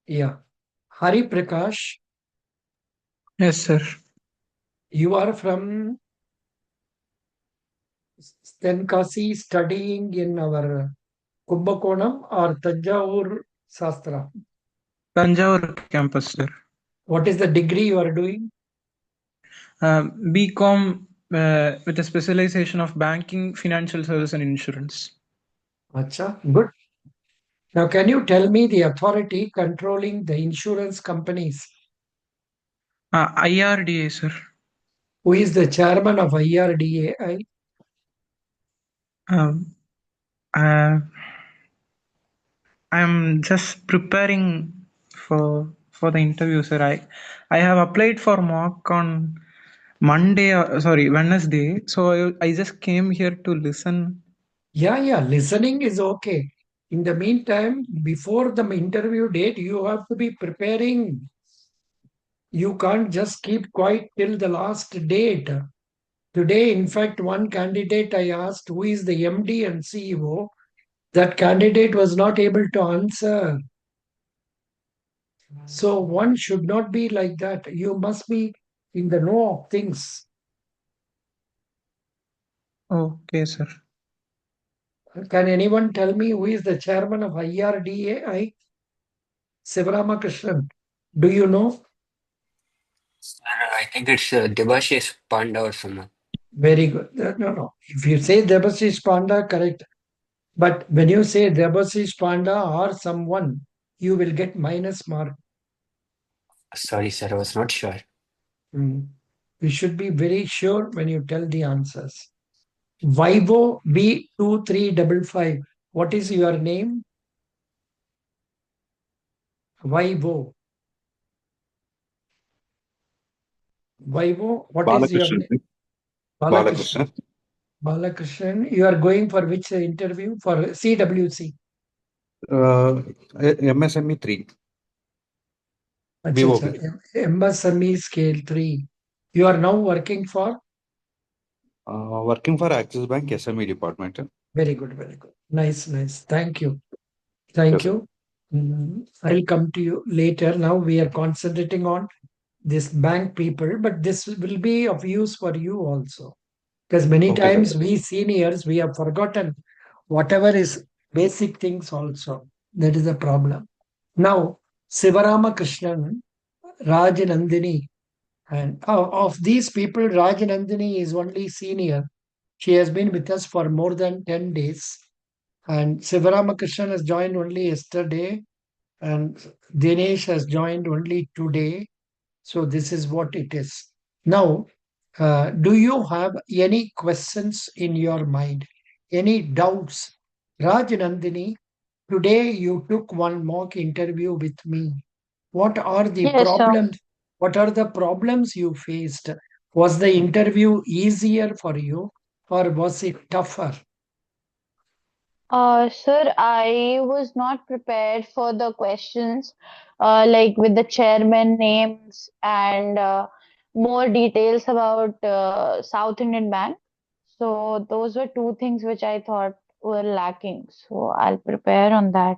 Yeah. Hari Prakash, Yes, sir. you are from Stenkasi studying in our Kumbakonam or Tanjavur Sastra. Tanjore campus, sir. What is the degree you are doing? BCom with a specialization of banking, financial service, and insurance. Acha, good. Now, can you tell me the authority controlling the insurance companies? IRDA, sir. Who is the chairman of IRDAI? Um, uh, I'm just preparing for the interview, sir. I have applied for mock on Monday, sorry, Wednesday. So I just came here to listen. Yeah, listening is okay. In the meantime, before the interview date, you have to be preparing. You can't just keep quiet till the last date. Today, in fact, one candidate I asked who is the MD and CEO. That candidate was not able to answer. So one should not be like that. You must be in the know of things. Okay, sir. Can anyone tell me who is the chairman of IRDAI? Sivaramakrishnan. Do you know? Sir, I think it's Debashish Panda or someone. Very good. No. If you say Debasish Panda, correct. But when you say Debasish Panda or someone, you will get minus mark. Sorry, sir, I was not sure. You should be very sure when you tell the answers. Vivo B2355. What is your name? Vivo. Vivo. What is your Balakrishnan. name? Balakrishnan. Balakrishnan. Balakrishnan. You are going for which interview? For CWC. Uh, MSME 3. Acha, BOB. MSME scale 3. You are now working for? Working for Axis Bank SME department. Very good, very good. Nice. Thank you. Yes, Thank sir. you. I'll come to you later. Now we are concentrating on this bank people, but this will be of use for you also. Because many Okay, sir. times we seniors, we have forgotten whatever is basic things also. That is the problem. Now, Sivarama Krishnan, Raj Nandini, and of these people, Raj Nandini is only senior. She has been with us for more than 10 days. And Sivaramakrishnan has joined only yesterday, and Dinesh has joined only today. So this is what it is. Now, do you have any questions in your mind? Any doubts? Raj Nandini, today you took one mock interview with me. What are the Yes, sir. problems? What are the problems you faced? Was the interview easier for you or was it tougher? Sir, I was not prepared for the questions, like with the chairman names and more details about South Indian Bank. So those were two things which I thought were lacking. So I'll prepare on that.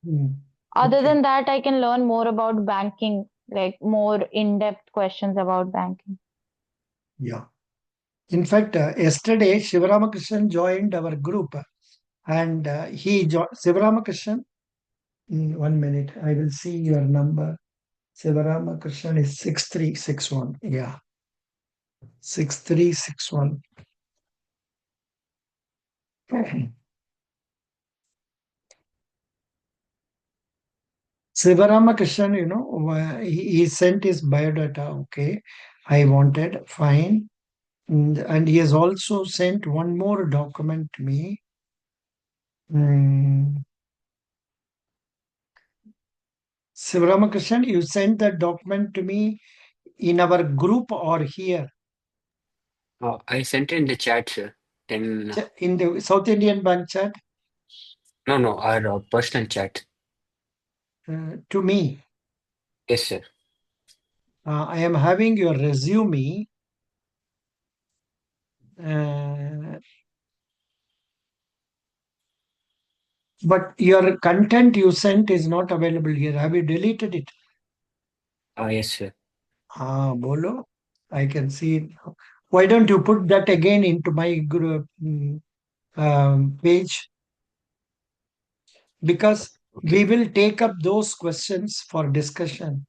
Hmm. Other Okay. than that, I can learn more about banking, like more in-depth questions about banking. Yeah. In fact, yesterday Shivaramakrishnan joined our group and Shivaramakrishnan, 1 minute, I will see your number. Shivaramakrishnan is 6361. Yeah, 6361. Shivaramakrishnan, he sent his biodata. Okay, I wanted, fine. And he has also sent one more document to me. Mm, Sivaramakrishnan, you sent that document to me in our group or here? I sent it in the chat, sir. Then, In the South Indian Bank chat? no, our personal chat. To me. Yes, sir. I am having your resume. Uh, But your content you sent is not available here. Have you deleted it? Yes, sir. Bolo. I can see it now. Why don't you put that again into my group page? Because Okay. we will take up those questions for discussion.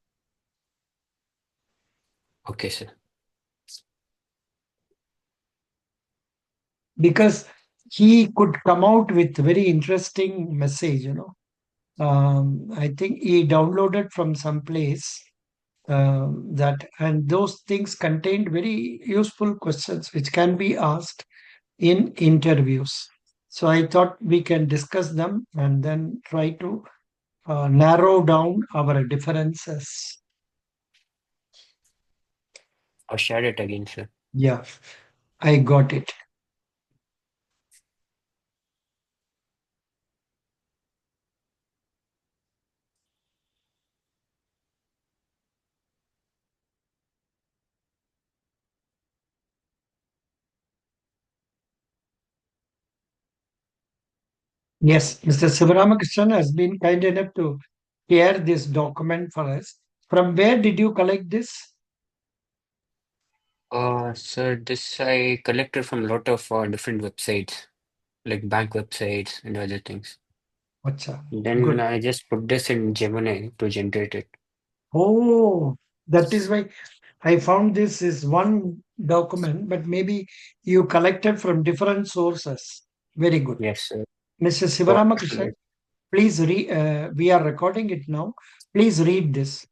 Okay, sir. Because he could come out with very interesting message, I think he downloaded from some place that, and those things contained very useful questions which can be asked in interviews. So I thought we can discuss them and then try to narrow down our differences. I'll share it again, sir. Yeah, I got it. Yes, Mr. Sivaramakrishnan has been kind enough to share this document for us. From where did you collect this? Sir, this I collected from a lot of different websites, like bank websites and other things. Acha, Then good. I just put this in Gemini to generate it. Oh, that is why I found this is one document, but maybe you collected from different sources. Very good. Yes, sir. Mr. Got Sivaramakrishnan, it. please read. We are recording it now. Please read this.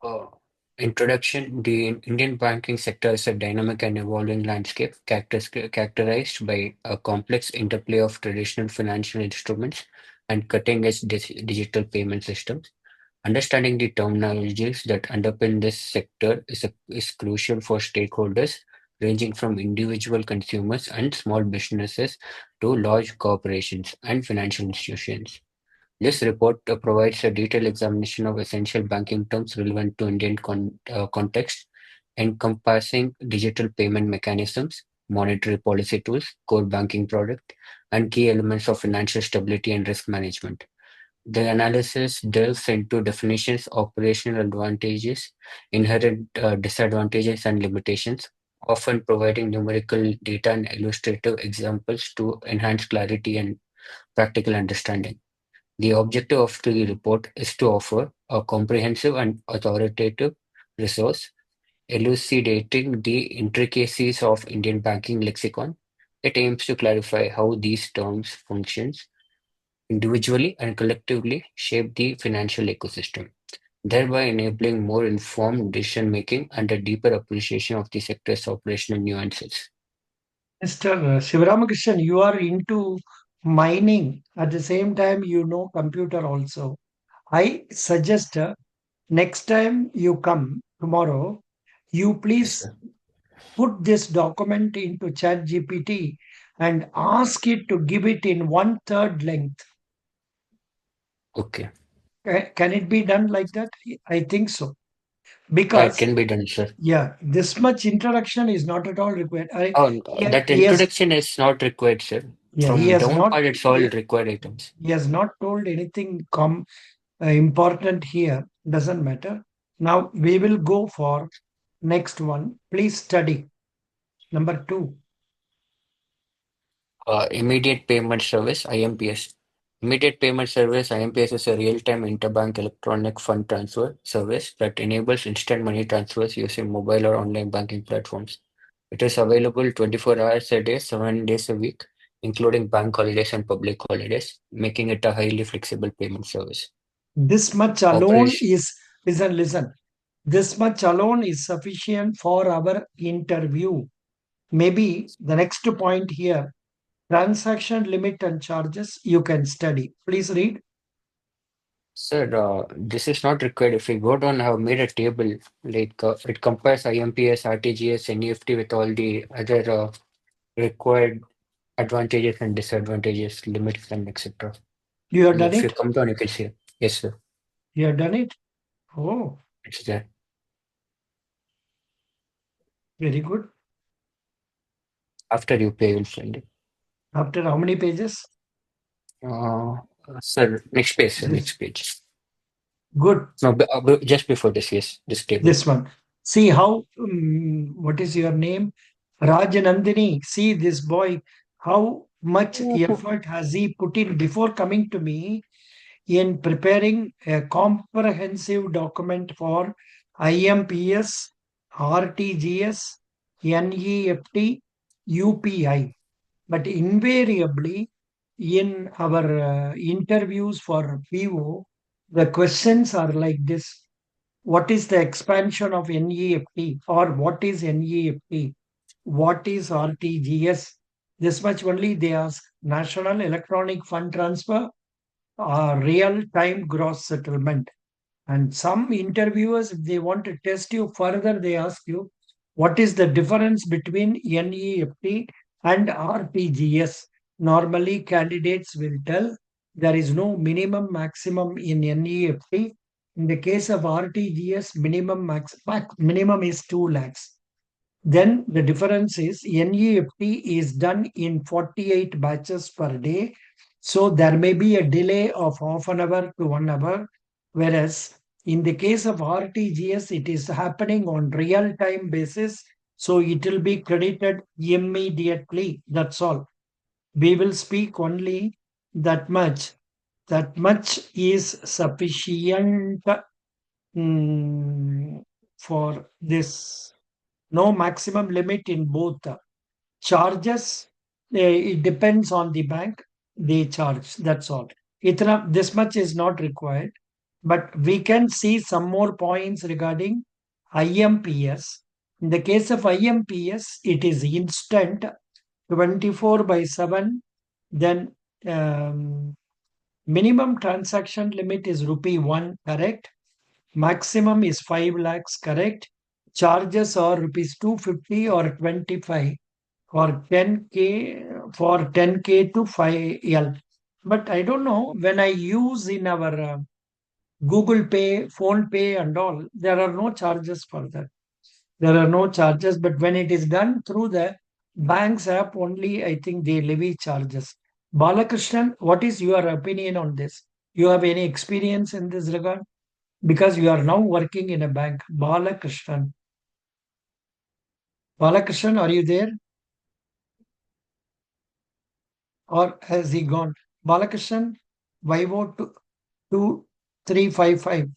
Uh, Introduction. The Indian banking sector is a dynamic and evolving landscape characterized by a complex interplay of traditional financial instruments and cutting-edge digital payment systems. Understanding the terminologies that underpin this sector is crucial for stakeholders ranging from individual consumers and small businesses to large corporations and financial institutions. This report provides a detailed examination of essential banking terms relevant to Indian context, encompassing digital payment mechanisms, monetary policy tools, core banking product, and key elements of financial stability and risk management. The analysis delves into definitions, operational advantages, inherent disadvantages, and limitations, often providing numerical data and illustrative examples to enhance clarity and practical understanding. The objective of the report is to offer a comprehensive and authoritative resource elucidating the intricacies of Indian banking lexicon. It aims to clarify how these terms functions individually and collectively shape the financial ecosystem, thereby enabling more informed decision-making and a deeper appreciation of the sector's operational nuances. Mr. Sivaramakrishnan, you are into mining. At the same time, you know computer also. I suggest next time you come tomorrow, you Yes, please sir. put this document into chat GPT and ask it to give it in 1/3 length. Okay. Can it be done like that? I think so. It Because, can be done, sir. yeah, this much introduction is not at all required. Oh, He, that he has, introduction is not required, sir. yeah, he From has down not, part, it's all required items. he has not told anything important here. Doesn't matter. Now we will go for next one. Please study. Number 2. Immediate Payment Service, IMPS. Immediate Payment Service, IMPS is a real-time interbank electronic fund transfer service that enables instant money transfers using mobile or online banking platforms. It is available 24 hours a day, 7 days a week, including bank holidays and public holidays, making it a highly flexible payment service. This much alone Operation. is, listen. This much alone is sufficient for our interview. Maybe the next point here, transaction limit and charges, you can study. Please read. Sir, this is not required. If we go down, I have made a table, like it compares IMPS, RTGS, NEFT with all the other required advantages and disadvantages, limits, and etc. You have done If you it? come down, you can see. Yes, sir. You have done it? Oh, It's there. very good. After you pay, you'll find it. After how many pages? Sir, next page, sir, next page. Good. No, just before this, yes, this table. This one. See how, what is your name? Rajanandini. See this boy, how much effort has he put in before coming to me in preparing a comprehensive document for IMPS, RTGS, NEFT, UPI. But invariably, in our interviews for PO, the questions are like this. What is the expansion of NEFT, or what is NEFT? What is RTGS? This much only they ask. National Electronic Fund Transfer, real-time gross settlement. And some interviewers, if they want to test you further, they ask you, what is the difference between NEFT and RTGS? Normally, candidates will tell there is no minimum maximum in NEFT. In the case of RTGS, minimum is 2 lakhs. Then the difference is NEFT is done in 48 batches per day. So there may be a delay of half an hour to 1 hour. Whereas in the case of RTGS, it is happening on real time basis. So it will be credited immediately. That's all. We will speak only that much. That much is sufficient for this. No maximum limit in both. Charges, it depends on the bank, they charge. That's all. This much is not required. But we can see some more points regarding IMPS. In the case of IMPS, it is instant 24/7. Then minimum transaction limit is rupee 1, correct? Maximum is 5 lakhs, correct? Charges are rupees 250 or 25 for 10K to 5L. But I don't know, when I use in our Google Pay, Phone Pay and all, there are no charges for that. There are no charges, but when it is done through the bank's app only, I think they levy charges. Balakrishnan, what is your opinion on this? You have any experience in this regard? Because you are now working in a bank. Balakrishnan. Balakrishnan, are you there? Or has he gone? Balakrishnan, Vivo 2355.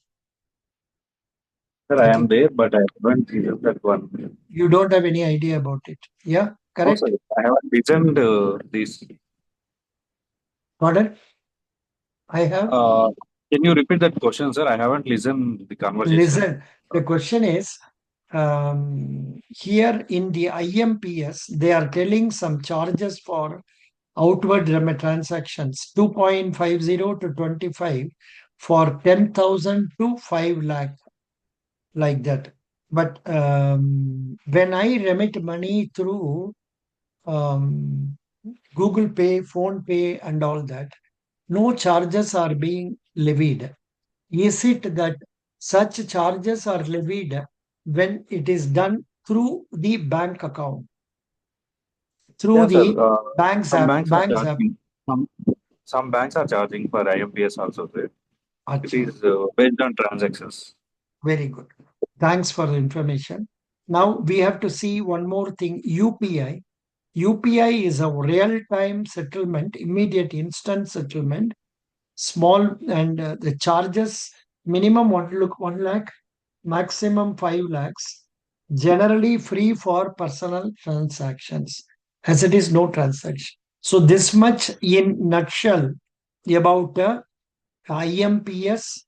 Sir, I am there, but I haven't used that one. You don't have any idea about it. Yeah, No, correct? sir, I haven't listened this. Pardon? I have. Can you repeat that question, sir? I haven't listened the conversation. Listen, the question is, here in the IMPS, they are telling some charges for outward transactions, 2.50 to 25 for 10,000 to 5 lakh, like that. But when I remit money through Google Pay, Phone Pay, and all that, no charges are being levied. Is it that such charges are levied when it is done through the bank account? Through Yeah, sir. the bank's Some app. banks are charging. Some banks are charging for IMPS also, sir. It Acha. is based on transactions. Very good. Thanks for the information. Now we have to see one more thing, UPI. UPI is a real-time settlement, immediate instant settlement, small, and the charges minimum 1 lakh, maximum 5 lakhs, generally free for personal transactions, as it is no transaction. So this much in nutshell about IMPS,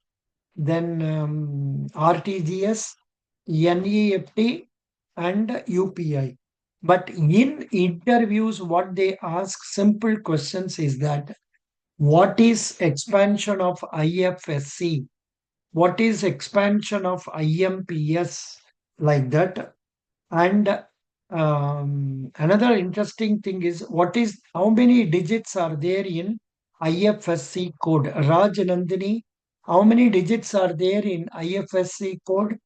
then RTGS, NEFT, and UPI. But in interviews, what they ask simple questions is that what is expansion of IFSC? What is expansion of IMPS? Like that. And another interesting thing is how many digits are there in IFSC code? Raj Nandini, how many digits are there in IFSC code?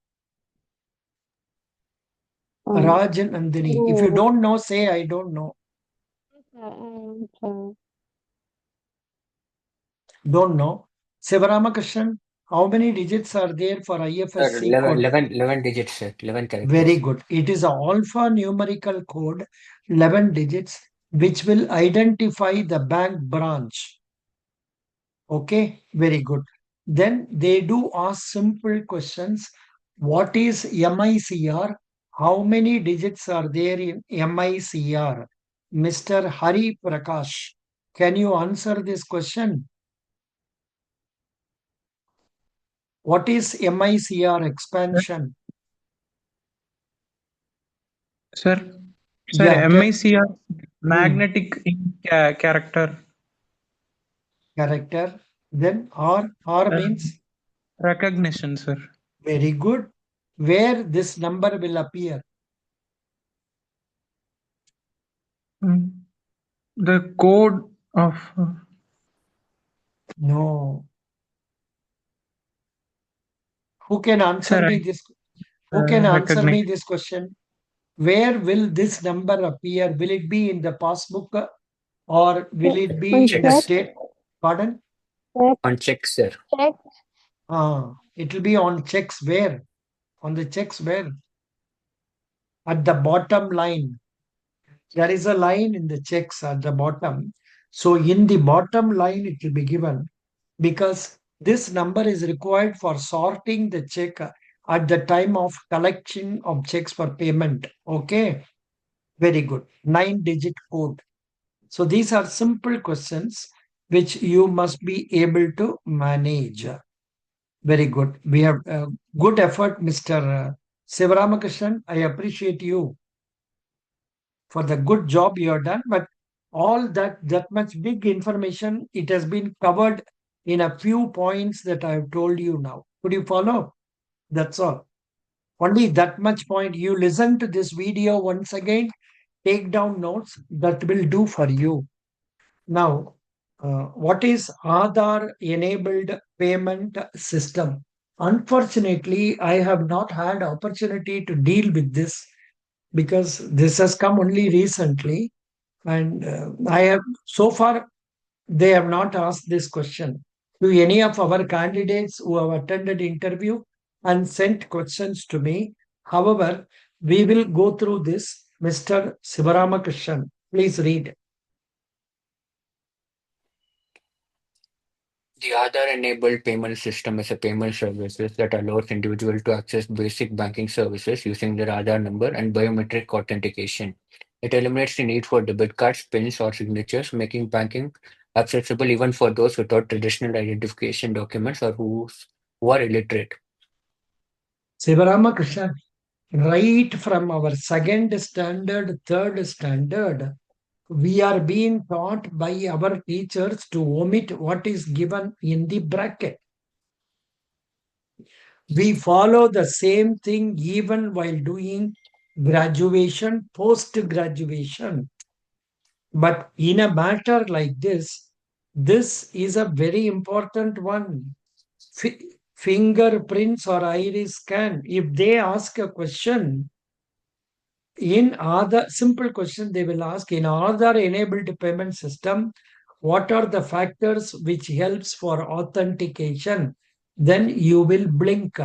Raj Nandini. If you don't know, say I don't know. Don't know. Sivaramakrishnan, how many digits are there for Sir, IFSC code? 11 digits, sir. 11 Very characters. good. It is an alphanumerical code, 11 digits, which will identify the bank branch. Okay, very good. Then they do ask simple questions. What is MICR? How many digits are there in MICR? Mr. Hari Prakash, can you answer this question? What is MICR expansion? Sir, Yeah, MICR, magnetic ink character character. Then R uh, means recognition, sir. very good. Where this number will appear? Mm. The code of No. Who can answer sir, me this? Who can answer me recognition. this question? Where will this number appear? Will it be in the passbook or will it On be in the check, Checks. state? Pardon? check, On checks, sir. check. It will be on checks where? On the checks where? At the bottom line. There is a line in the checks at the bottom. So in the bottom line, it will be given because this number is required for sorting the check at the time of collection of checks for payment. Okay, very good. 9-digit code. So these are simple questions which you must be able to manage. Very good. We have good effort, Mr. Sivaramakrishnan. I appreciate you for the good job you have done, but all that much big information, it has been covered in a few points that I have told you now. Could you follow? That's all. Only that much point. You listen to this video once again, take down notes, that will do for you. Now, what is Aadhaar enabled payment system? Unfortunately, I have not had opportunity to deal with this because this has come only recently. And I have so far they have not asked this question to any of our candidates who have attended interview and sent questions to me. However, we will go through this. Mr. Sivaramakrishnan, please read. The Aadhaar-enabled payment system is a payment services that allows individuals to access basic banking services using their Aadhaar number and biometric authentication. It eliminates the need for debit cards, pins, or signatures, making banking accessible even for those without traditional identification documents or who are illiterate. Sivaramakrishnan, right from our second standard, third standard, we are being taught by our teachers to omit what is given in the bracket. We follow the same thing even while doing graduation, post graduation. But in a matter like this is a very important one. Fingerprints or iris scan. If they ask a question, in Aadhaar, simple question they will ask in Aadhaar enabled payment system, what are the factors which helps for authentication? Then you will blink.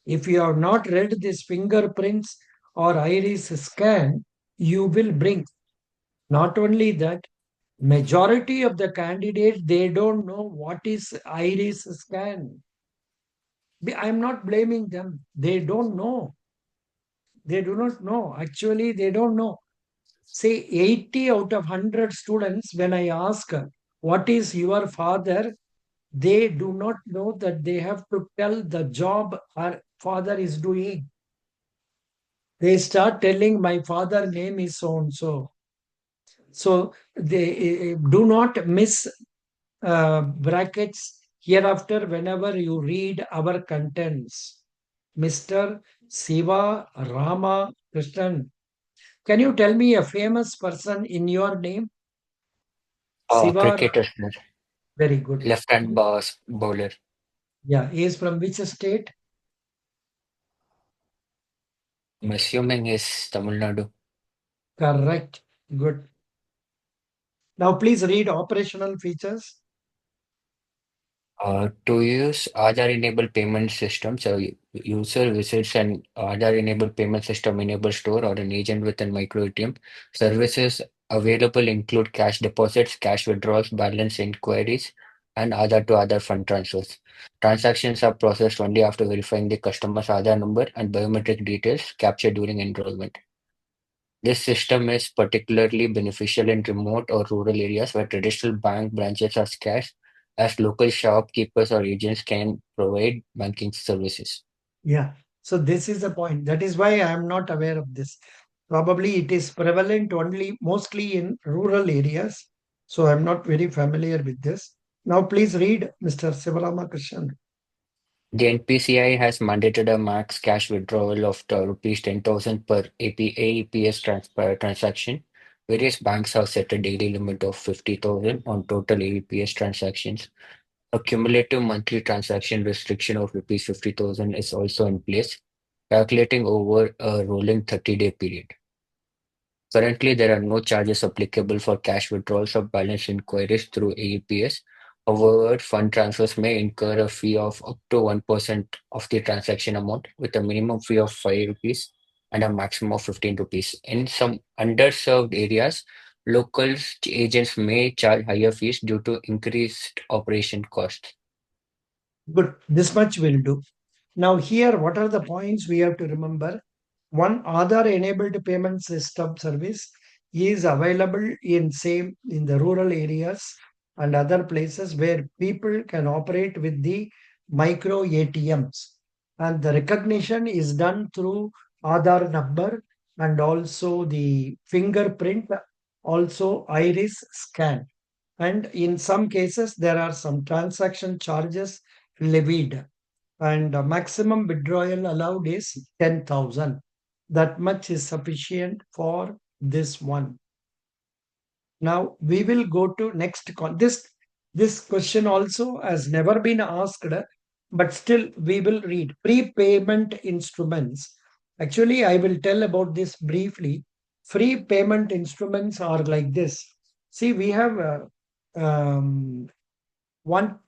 If you have not read this fingerprints or iris scan, you will blink. Not only that, majority of the candidates, they don't know what is iris scan. I'm not blaming them. They don't know. They do not know. Actually, they don't know. Say 80 out of 100 students, when I ask, what is your father? They do not know that they have to tell the job our father is doing. They start telling my father name is so and so. So they do not miss brackets hereafter whenever you read our contents. Mr. Siva Rama Krishnan. Can you tell me a famous person in your name? Siva. Cricketer, sir. Very good. Left-hand bowler. Yeah, he is from which state? I'm assuming is Tamil Nadu. Correct. Good. Now please read operational features. To use Aadhaar-enabled payment system, so user visits an Aadhaar-enabled payment system-enabled store or an agent with a micro ATM. Services available include cash deposits, cash withdrawals, balance inquiries, and Aadhaar to Aadhaar fund transfers. Transactions are processed only after verifying the customer's Aadhaar number and biometric details captured during enrollment. This system is particularly beneficial in remote or rural areas where traditional bank branches are scarce, as local shopkeepers or agents can provide banking services. Yeah. So this is the point. That is why I am not aware of this. Probably it is prevalent only mostly in rural areas. So I'm not very familiar with this. Now please read Mr. Sivaramakrishnan. The NPCI has mandated a max cash withdrawal of rupees 10,000 per AEPS transaction. Various banks have set a daily limit of 50,000 on total AEPS transactions. A cumulative monthly transaction restriction of rupees 50,000 is also in place, calculating over a rolling 30-day period. Currently, there are no charges applicable for cash withdrawals or balance inquiries through AEPS. However, fund transfers may incur a fee of up to 1% of the transaction amount, with a minimum fee of 5 rupees and a maximum of 15 rupees. In some underserved areas, local agents may charge higher fees due to increased operation costs. Good. This much will do. Now here, what are the points we have to remember? One, Aadhaar-enabled payment system service is available in the rural areas and other places where people can operate with the micro ATMs. And the recognition is done through Aadhaar number and also the fingerprint, also iris scan. And in some cases, there are some transaction charges levied, and the maximum withdrawal allowed is 10,000. That much is sufficient for this one. Now we will go to next this question also has never been asked, but still we will read prepayment instruments. Actually, I will tell about this briefly. Free payment instruments are like this. See, we have one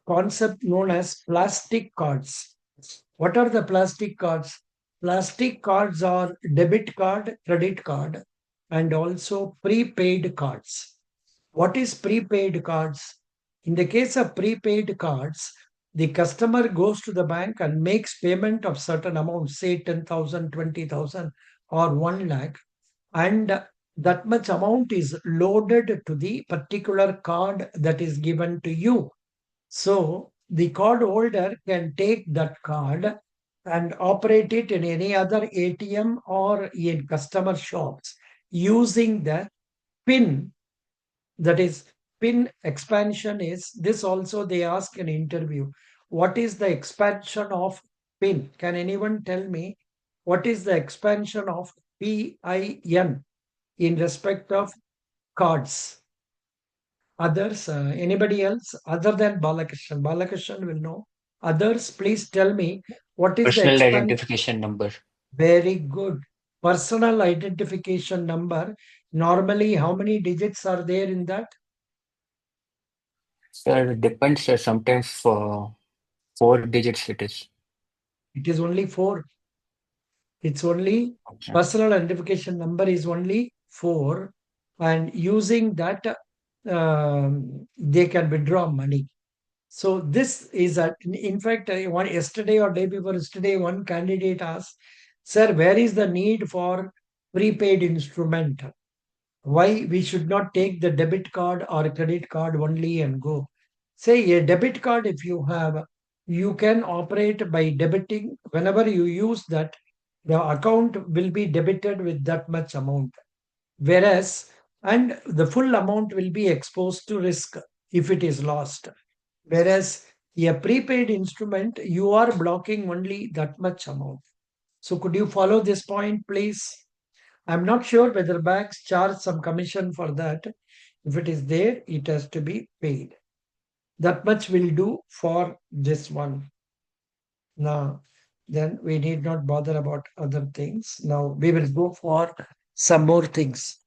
concept known as plastic cards. What are the plastic cards? Plastic cards are debit card, credit card, and also prepaid cards. What is prepaid cards? In the case of prepaid cards, the customer goes to the bank and makes payment of certain amount, say 10,000, 20,000, or 1 lakh, and that much amount is loaded to the particular card that is given to you. So the card holder can take that card and operate it in any other ATM or in customer shops using the PIN. That is, PIN expansion is this also they ask in interview. What is the expansion of PIN? Can anyone tell me what is the expansion of PIN in respect of cards? Others, anybody else other than Balakrishnan? Balakrishnan will know. Others, please tell me what is the Personal expansion? identification number. Very good. Personal identification number. Normally, how many digits are there in that? Sir, depends. Sometimes for 4 digits it is. It is only 4. It's only Okay. personal identification number is only 4, and using that, they can withdraw money. So this is in fact, one yesterday or day before yesterday, one candidate asked, "Sir, where is the need for prepaid instrument? Why we should not take the debit card or credit card only and go?" Say a debit card, if you have, you can operate by debiting. Whenever you use that, the account will be debited with that much amount. Whereas, and the full amount will be exposed to risk if it is lost. Whereas a prepaid instrument, you are blocking only that much amount. So could you follow this point, please? I'm not sure whether banks charge some commission for that. If it is there, it has to be paid. That much will do for this one. Now, then we need not bother about other things. Now we will go for some more things.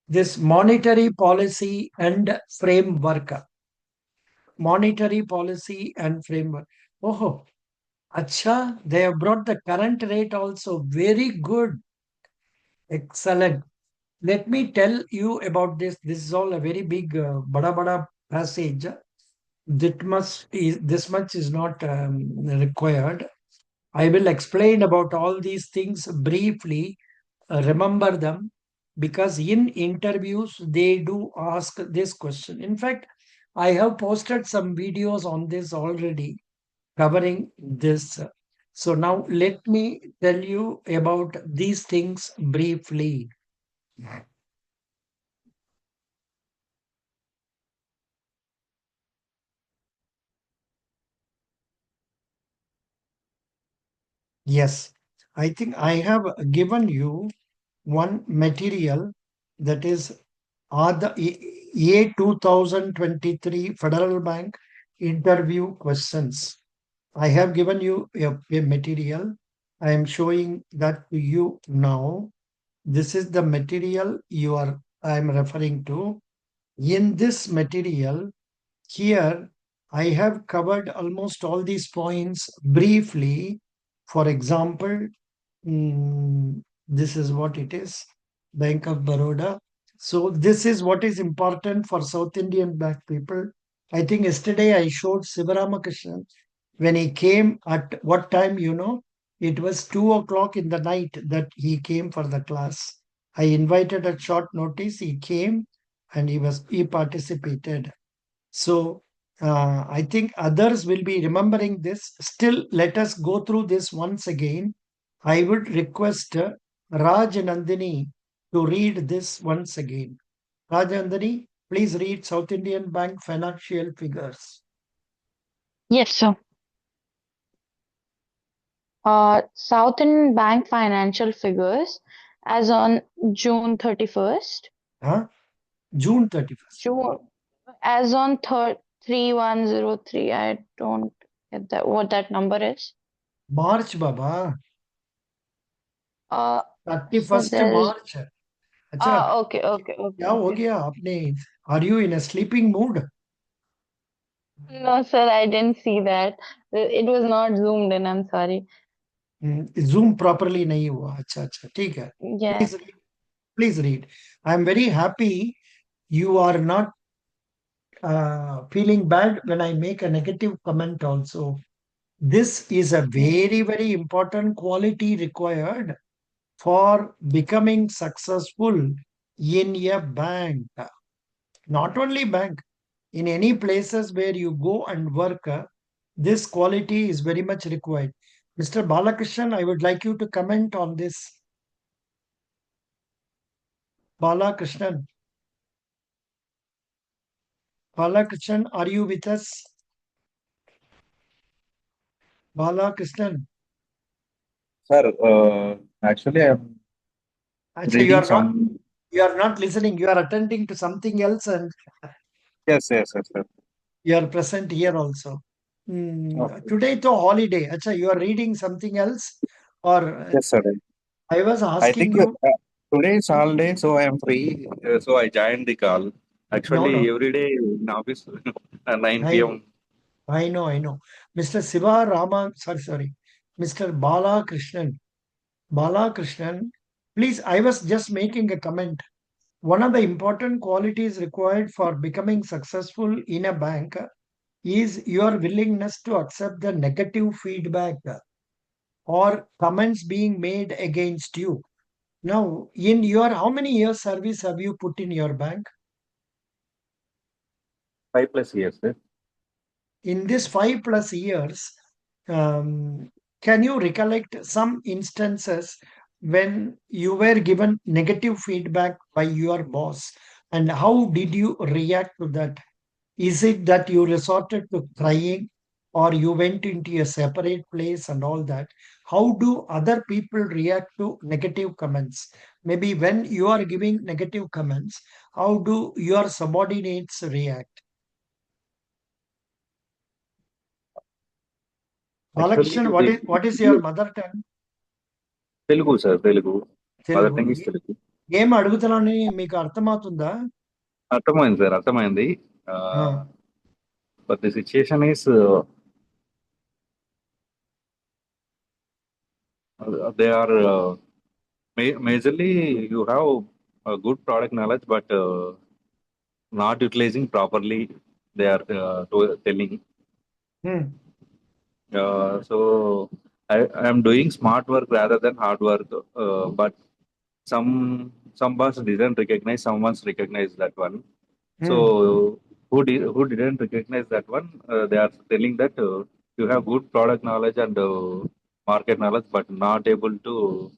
This monetary policy and framework. monetary policy and framework. Oh, acha, they have brought the current rate also. Very good. Excellent. Let me tell you about this. This is all a very big bada passage. This much is not required. I will explain about all these things briefly. Remember them because in interviews they do ask this question. In fact, I have posted some videos on this already covering this. So now let me tell you about these things briefly. Yes, I think I have given you one material that is A 2023 Federal Bank interview questions. I have given you a material. I am showing that to you now. This is the material I am referring to. In this material, here I have covered almost all these points briefly. For example, this is what it is, Bank of Baroda. So this is what is important for South Indian Bank people. I think yesterday I showed Sivaramakrishnan when he came at what time, it was 2 o'clock in the night that he came for the class. I invited at short notice. He came and he participated. So I think others will be remembering this. Still, let us go through this once again. I would request Raj Nandini to read this once again. Raj Nandini, please read South Indian Bank financial figures. Yes, sir. South Indian Bank financial figures as on June 31st. Huh? June 31st. June, as on 3103. I don't get that what that number is. March, Baba. So 31st there's March. अच्छा, okay. क्या हो गया आपने? Are you in a sleeping mood? No, sir, I didn't see that. It was not zoomed in. I'm sorry. Zoom properly नहीं हुआ. अच्छा, ठीक है. Yeah. Please read. I'm very happy you are not feeling bad when I make a negative comment also. This is a very, very important quality required for becoming successful in a bank. Not only bank, in any places where you go and work, this quality is very much required. Mr. Balakrishnan, I would like you to comment on this. Balakrishnan. Balakrishnan, are you with us? Balakrishnan. Sir, actually, I'm Actually, reading some. you are not listening. You are attending to something else and Yes, sir. you are present here also. Okay. Today to holiday. Acha, you are reading something else or Yes, sir. I was I asking think you. today is holiday, so I am free. So I joined the call. Actually, No. every day in office at 9 I know. p.m. I know. Mr. Siva Rama, sorry. Mr. Balakrishnan. Balakrishnan, please, I was just making a comment. One of the important qualities required for becoming successful in a bank is your willingness to accept the negative feedback or comments being made against you. Now, in your how many years service have you put in your bank? 5+ years, sir. In this 5+ years, can you recollect some instances when you were given negative feedback by your boss and how did you react to that? Is it that you resorted to crying or you went into a separate place and all that? How do other people react to negative comments? Maybe when you are giving negative comments, how do your subordinates react? Actually, Balakrishnan, the what is your mother tongue? Telugu, sir. Telugu. Mother Telugu tongue is Telugu. ఏం అడుగుతున్నానని మీకు అర్థమవుతుందా? అర్థమైంది sir, అర్థమైంది. ఆ, But the situation is they are majorly you have a good product knowledge, but not utilizing properly. They are telling. Hmm. So I am doing smart work rather than hard work. But some boss didn't recognize, someone's recognized that one. Hmm. So who didn't recognize that one? They are telling that you have good product knowledge and market knowledge, but not able to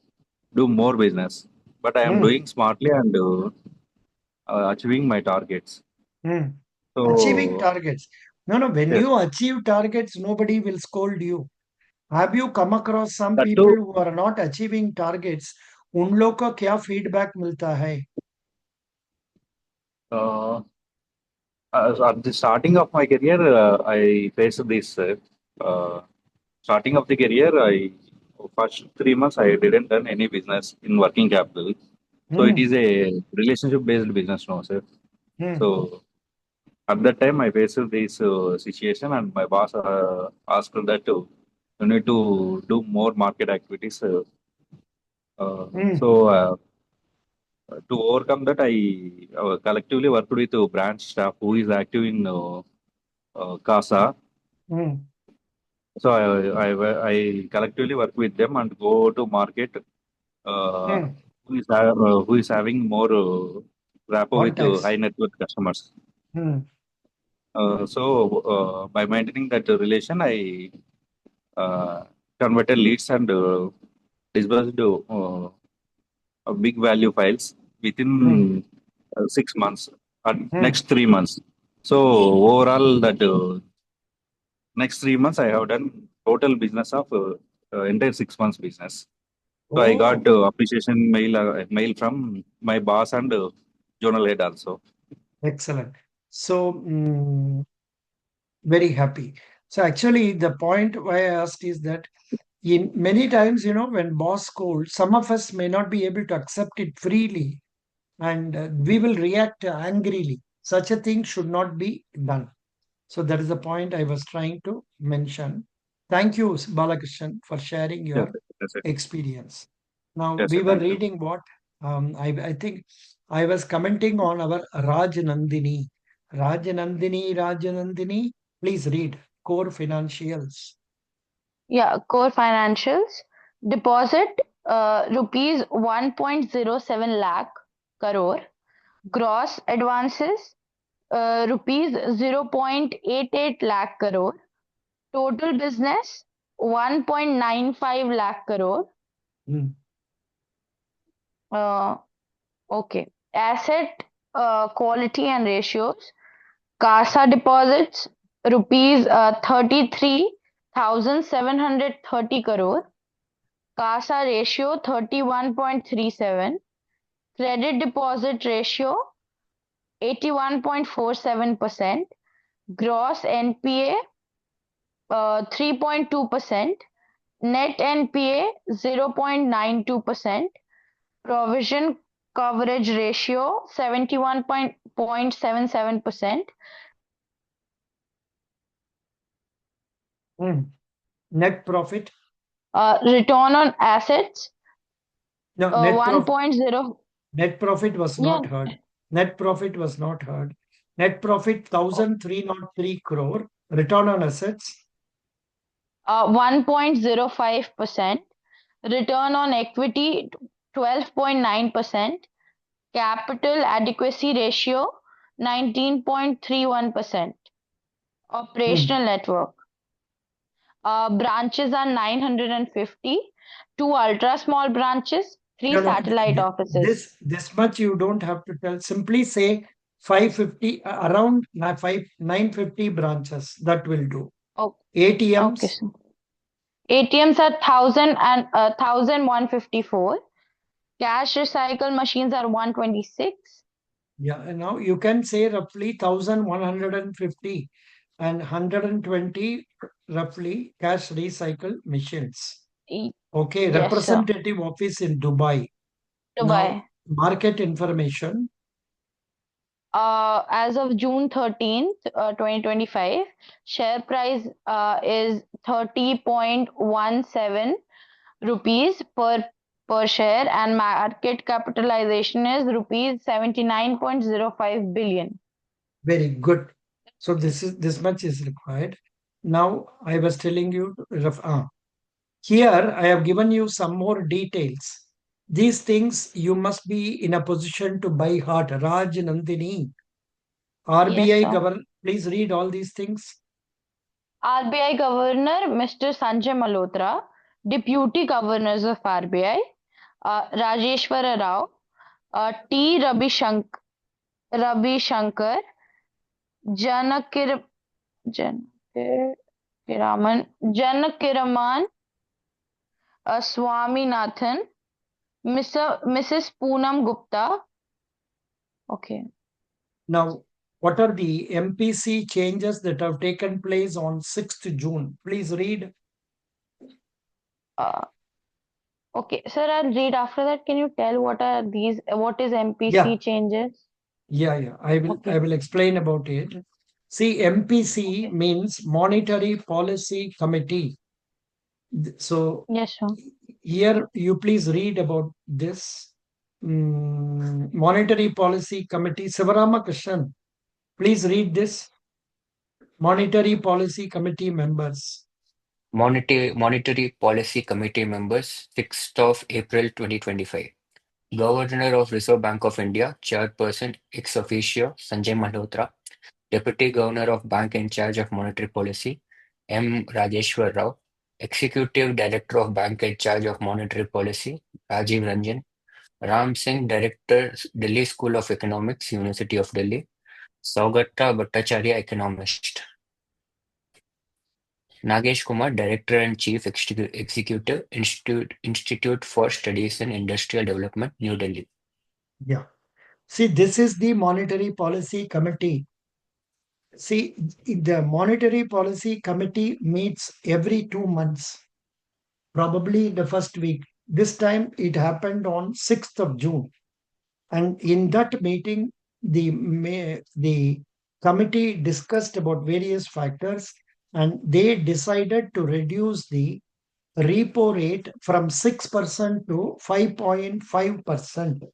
do more business. But I am Hmm. doing smartly and achieving my targets. Hmm. Achieving So targets. No, when yes, you achieve targets, nobody will scold you. Have you come across some that people too. who are not achieving targets? उन लोग को क्या feedback मिलता है? Uh, at the starting of my career, I faced this. Uh, Starting of the career, I first 3 months I didn't done any business in working capital. So it Hmm. is a relationship based business now, sir. Hmm. So at that time I faced this situation, and my boss asked that you need to do more market activities. Hmm. So to overcome that, I collectively worked with branch staff who is active in CASA. Hmm. So I collectively work with them and go to market uh, Hmm. who is having more rapport with Contacts. high net worth customers. Hmm. So by maintaining that relation, I uh, converted leads and disbursed big value files Hmm. within 6 months and Hmm. next 3 months. So overall, that next 3 months, I have done total business of entire 6 months business. So I got Oh, appreciation mail from my boss and journal head also. excellent. So, very happy. So actually, the point why I asked is that in many times, when boss calls, some of us may not be able to accept it freely, and we will react angrily. Such a thing should not be done. So that is the point I was trying to mention. Thank you, Balakrishnan, for sharing Yes, your yes, sir. experience. Now, Yes, we sir. were Thank you. reading what I think I was commenting on our Raj Nandini. Raj Nandini, please read core financials. Yeah, core financials. Deposit rupees 1.07 lakh crore. Gross advances rupees 0.88 lakh crore. Total business 1.95 lakh crore. Hmm. Uh, okay. Asset quality and ratios. CASA deposits rupees 33,730 crore. CASA ratio 31.37. Credit deposit ratio 81.47%. Gross NPA 3.2%. Net NPA 0.92%. Provision coverage ratio 71.77%. Hmm. Net profit. Return on assets No, net profit. 1.0. Net profit was Yeah, not heard. Net profit was not heard. Net profit 1,303 crore. Return on assets. 1.05%. Return on equity 12.9%. Capital adequacy ratio 19.31%. Hmm. Operational network. Branches are 950. Two ultra small branches, three No, no. satellite offices. This much you don't have to tell. Simply say 550 around 950 branches. That will do. Oh, okay. ATMs. So ATMs are 1,154. Cash recycle machines are 126. Yeah, and now you can say roughly 1,150 and 120 roughly cash recycle machines. Okay, Yes, sir. representative office in Dubai. Now, Dubai. market information. as of June 13th, 2025, share price is 30.17 rupees per share, and market capitalization is rupees 79.05 billion. Very good. So this much is required. Now I was telling you here I have given you some more details. These things you must be in a position to by heart. Raj Nandini, Yes, RBI sir. governor. Please read all these things. RBI Governor Mr. Sanjay Malhotra, Deputy Governors of RBI, Rajeshwara Rao, T. Ravi Shankar, Janakiraman, Janakiraman Swaminathan, Mrs. Poonam Gupta. Okay. Now, what are the MPC changes that have taken place on 6th June? Please read. Okay, sir, I'll read after that. Can you tell what are these? What is MPC Yeah. changes? Yeah. I Okay. will explain about it. See, MPC means Monetary Policy Committee. So Yes, sir. here you please read about this. Monetary Policy Committee. Sivarama Krishnan, please read this. Monetary Policy Committee members. Monetary Policy Committee members, 6th of April 2025. Governor of Reserve Bank of India, Chairperson ex officio Sanjay Malhotra, Deputy Governor of Bank in charge of Monetary Policy, M. Rajeshwar Rao, Executive Director of Bank in charge of Monetary Policy, Rajiv Ranjan, Ram Singh, Director, Delhi School of Economics, University of Delhi, Saugata Bhattacharya, Economist, Nagesh Kumar, Director and Chief Executive, Institute for Studies in Industrial Development, New Delhi. Yeah. See, this is the Monetary Policy Committee. See, the Monetary Policy Committee meets every 2 months, probably the first week. This time it happened on 6th of June. And in that meeting, the committee discussed about various factors and they decided to reduce the repo rate from 6% to 5.5%.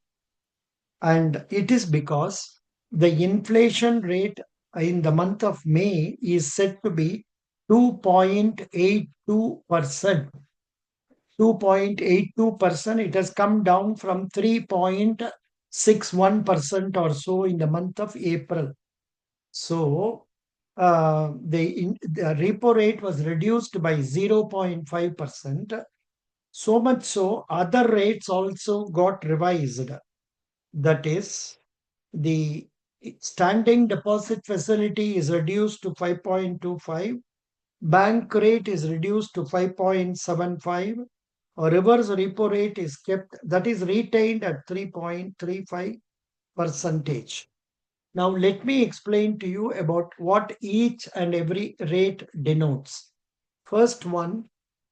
And it is because the inflation rate in the month of May is said to be 2.82%. 2.82%. It has come down from 3.61% or so in the month of April. So the repo rate was reduced by 0.5%. So much so, other rates also got revised. That is, the standing deposit facility is reduced to 5.25, bank rate is reduced to 5.75, a reverse repo rate is kept, that is retained at 3.35 percentage. Now let me explain to you about what each and every rate denotes. First one,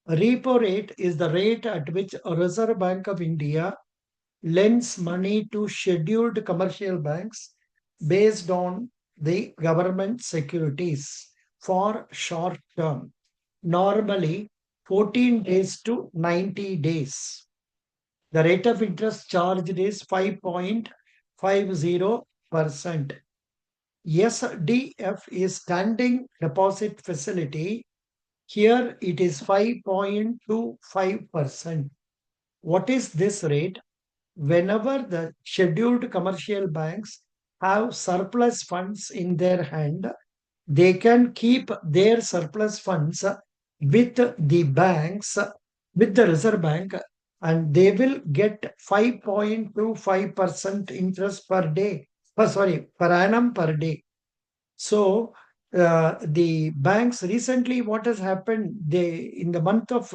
repo rate is the rate at which a Reserve Bank of India lends money to scheduled commercial banks based on the government securities for short term, normally 14 days to 90 days. The rate of interest charged is 5.50%. SDF is standing deposit facility. Here it is 5.25%. What is this rate? Whenever the scheduled commercial banks have surplus funds in their hand, they can keep their surplus funds with the banks, with the Reserve Bank, and they will get 5.25% interest per day. Per annum per day. So the banks recently, what has happened? They in the month of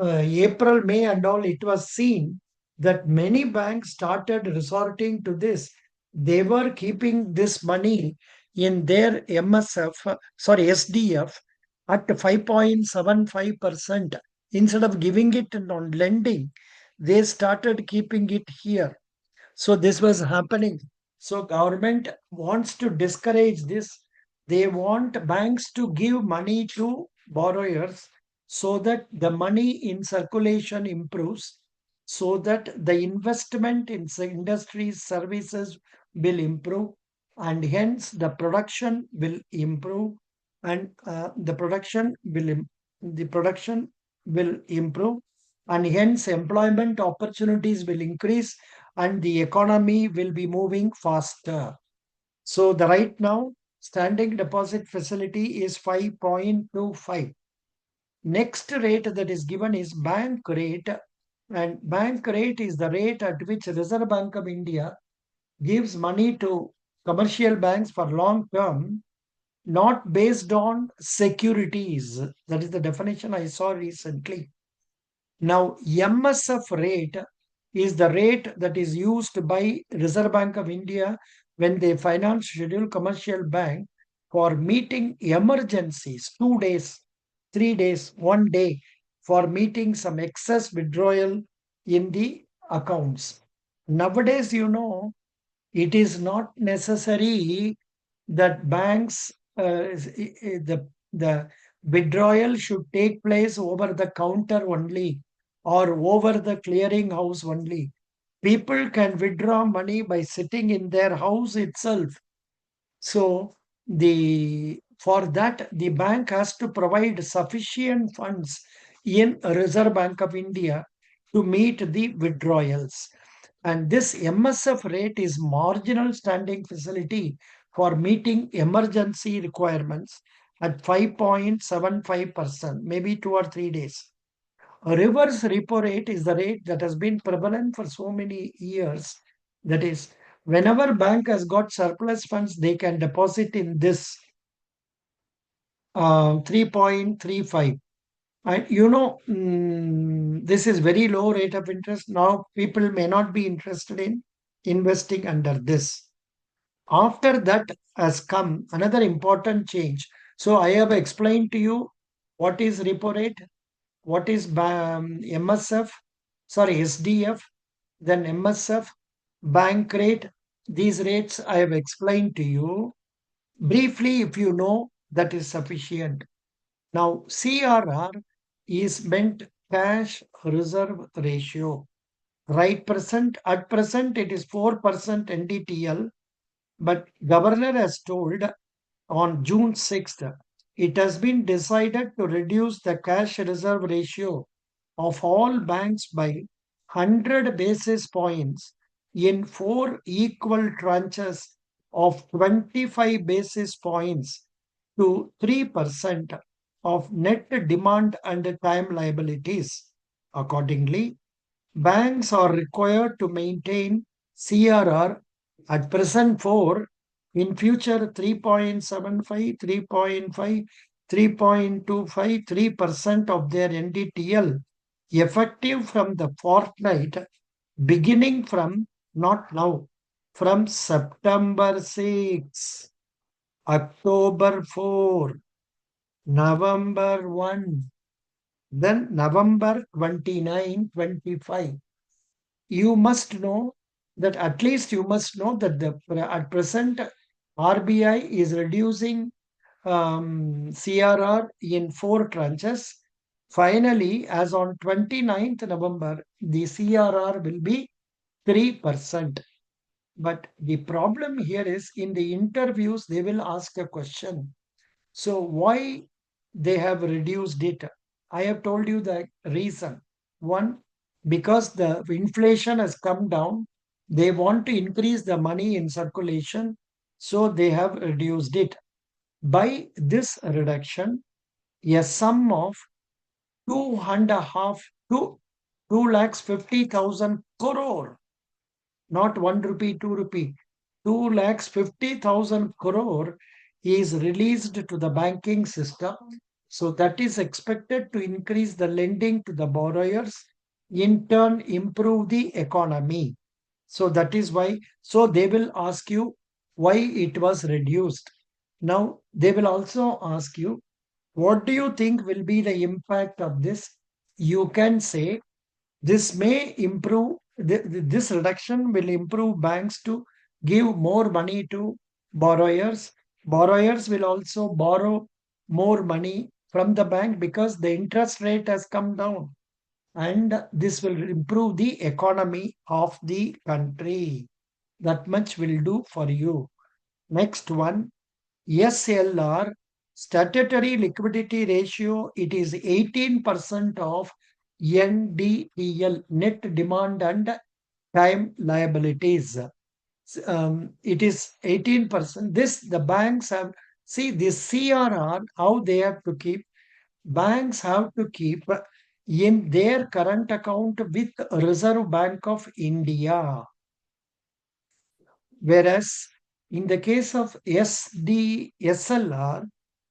April, May, and all, it was seen that many banks started resorting to this. They were keeping this money in their SDF at 5.75%. Instead of giving it on lending, they started keeping it here. So this was happening. So government wants to discourage this. They want banks to give money to borrowers so that the money in circulation improves, so that the investment in industries, services will improve, and hence the production will improve, and the production will improve, and hence employment opportunities will increase, and the economy will be moving faster. So the right now standing deposit facility is 5.25. Next rate that is given is bank rate, and bank rate is the rate at which Reserve Bank of India gives money to commercial banks for long term, not based on securities. That is the definition I saw recently. Now, MSF rate is the rate that is used by Reserve Bank of India when they finance scheduled commercial bank for meeting emergencies, 2 days, 3 days, 1 day, for meeting some excess withdrawal in the accounts. Nowadays, it is not necessary that banks, the withdrawal should take place over the counter only or over the clearing house only. People can withdraw money by sitting in their house itself. So the for that the bank has to provide sufficient funds in Reserve Bank of India to meet the withdrawals. And this MSF rate is marginal standing facility for meeting emergency requirements at 5.75%, maybe 2 or 3 days. A reverse repo rate is the rate that has been prevalent for so many years. That is, whenever bank has got surplus funds, they can deposit in this 3.35. And this is very low rate of interest. Now people may not be interested in investing under this. After that has come another important change. So I have explained to you what is repo rate, what is MSF, sorry, SDF, then MSF, bank rate. These rates I have explained to you. Briefly, if you know, that is sufficient. Now, CRR is meant cash reserve ratio. Right at present it is 4% NDTL, but governor has told on June 6th, it has been decided to reduce the cash reserve ratio of all banks by 100 basis points in 4 equal tranches of 25 basis points to 3% of net demand and time liabilities. Accordingly, banks are required to maintain CRR at present 4, in future 3.75, 3.5, 3.25, 3% of their NDTL, effective from the fortnight beginning from, not now, from September 6, October 4, November 1, then November 29, 25. You must know that at at present RBI is reducing CRR in 4 tranches. Finally, as on 29th November, the CRR will be 3%. But the problem here is in the interviews, they will ask a question. So why they have reduced it? I have told you the reason. One, because the inflation has come down, they want to increase the money in circulation, so they have reduced it. By this reduction, a sum of 2.5 to 2 lakhs 50,000 crore, not 1 rupee, 2 rupee, 2,50,000 crore is released to the banking system. So that is expected to increase the lending to the borrowers, in turn improve the economy. So that is why, so they will ask you why it was reduced. Now they will also ask you, what do you think will be the impact of this? You can say this may improve, this reduction will improve banks to give more money to borrowers. Borrowers will also borrow more money from the bank because the interest rate has come down. And this will improve the economy of the country. That much will do for you. Next one, SLR, statutory liquidity ratio, it is 18% of NDTL, net demand and time liabilities. It is 18%. This, the banks have, see this CRR, how they have to keep, banks have to keep in their current account with Reserve Bank of India. Whereas in the case of SDSLR,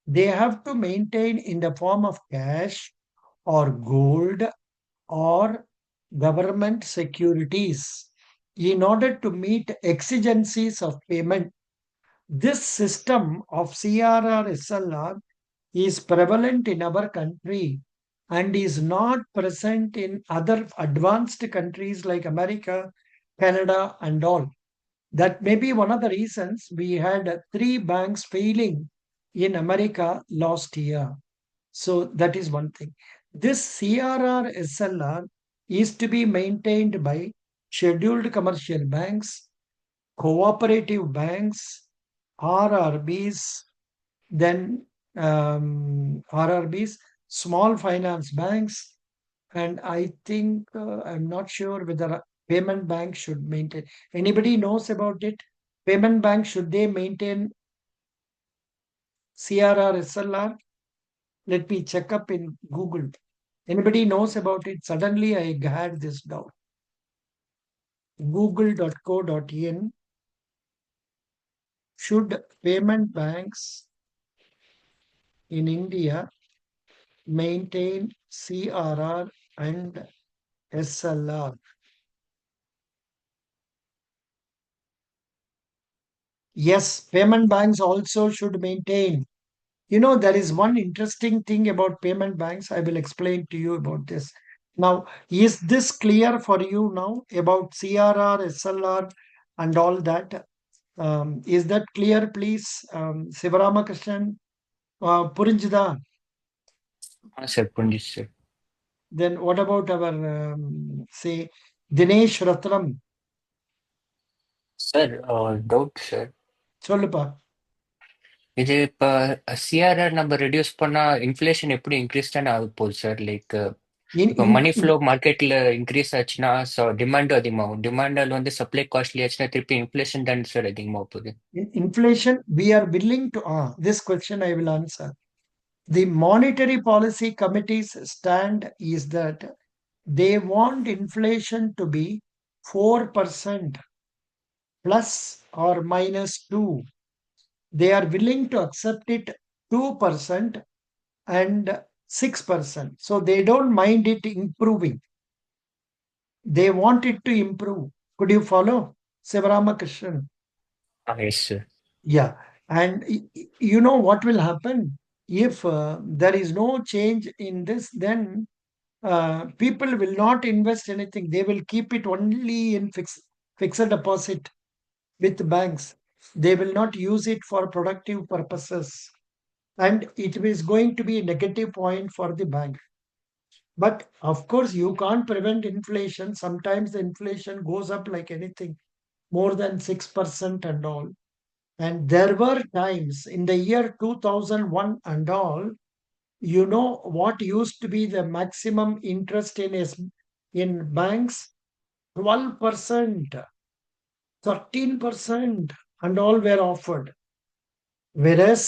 they have to maintain in the form of cash or gold or government securities in order to meet exigencies of payment. This system of CRR SLR is prevalent in our country and is not present in other advanced countries like America, Canada, and all. That may be one of the reasons we had 3 banks failing in America last year. So that is one thing. This CRR SLR is to be maintained by scheduled commercial banks, cooperative banks, RRBs, then RRBs, small finance banks, and I think I'm not sure whether payment bank should maintain. Anybody knows about it? Payment bank, should they maintain CRR SLR? Let me check up in Google. Anybody knows about it? Suddenly I had this doubt. Google.co.in. Should payment banks in India maintain CRR and SLR? Yes, payment banks also should maintain. You know, there is one interesting thing about payment banks. I will explain to you about this. Now, is this clear for you now about CRR, SLR, and all that? Is that clear, please? Sivaramakrishnan, Purinjida. Sir, Pundit, sir. Then what about our, say, Dinesh Ratnam? Sir, doubt, sir. சொல்லுப்பா. இது இப்போ CRR நம்ம reduce பண்ணா inflation எப்படி increase தானே ஆக போகுது sir? Like இப்போ மணி ஃப்ளோ மார்க்கெட்ல இன்க்ரீஸ் ஆச்சுன்னா ஸோ டிமாண்டும் அதிகமாகும். டிமாண்டால் வந்து சப்ளை காஸ்ட்லி ஆச்சுன்னா திருப்பி இன்ஃப்ளேஷன் தானே சார் அதிகமாக போகுது. Inflation, we are willing to, this question I will answer. The Monetary Policy Committee's stand is that they want inflation to be 4% plus or minus 2. They are willing to accept it 2% and 6%. So they don't mind it improving. They want it to improve. Could you follow, Sivaramakrishnan? Yes, sir. Yeah. And you know what will happen? If there is no change in this, then people will not invest anything. They will keep it only in fixed deposit with banks. They will not use it for productive purposes. And it is going to be a negative point for the bank. But of course, you can't prevent inflation. Sometimes the inflation goes up like anything, more than 6% and all. And there were times in the year 2001 and all, you know what used to be the maximum interest in banks? 12%, 13%, and all were offered. Whereas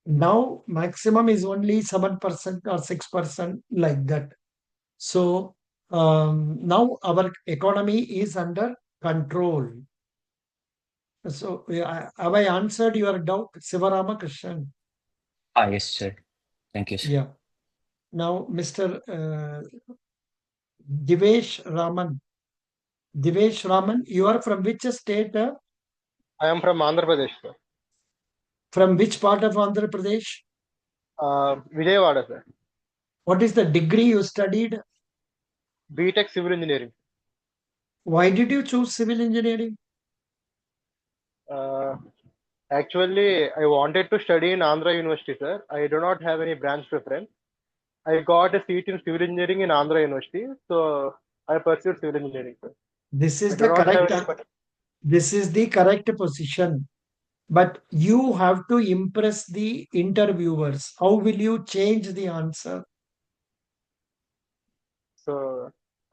now maximum is only 7% or 6%, like that. So now our economy is under control. So have I answered your doubt, Sivaramakrishnan? Yes, sir. Thank you, sir. Yeah. Now, Mr. Divesh Raman. Divesh Raman, you are from which state? I am from Andhra Pradesh, sir. From which part of Andhra Pradesh? Vijayawada, sir. What is the degree you studied? BTech Civil Engineering. Why did you choose civil engineering? Uh, Actually, I wanted to study in Andhra University, sir. I do not have any branch preference. I got a seat in civil engineering in Andhra University, so I pursued civil engineering, sir. This I is do the not have correct. any. This is the correct position. But you have to impress the interviewers. How will you change the answer? So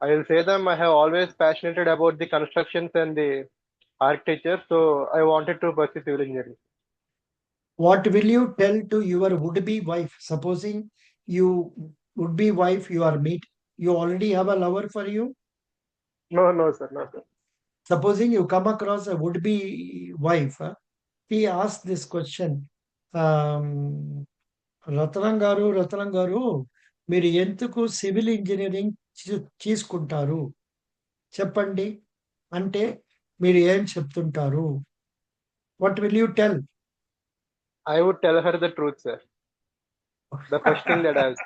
I will say them. I have always passionated about the constructions and the architecture, so I wanted to pursue civil engineering. What will you tell to your would-be wife? Supposing you would-be wife, you are meet, you already have a lover for you. No, no, sir, no, sir. Supposing you come across a would-be wife, he asks this question. రతనం గారు మీరు ఎందుకు civil engineering తీసుకుంటారు చెప్పండి అంటే మీరు ఏం చెప్తుంటారు? What will you tell? I would tell her the truth, sir. The first thing that I have.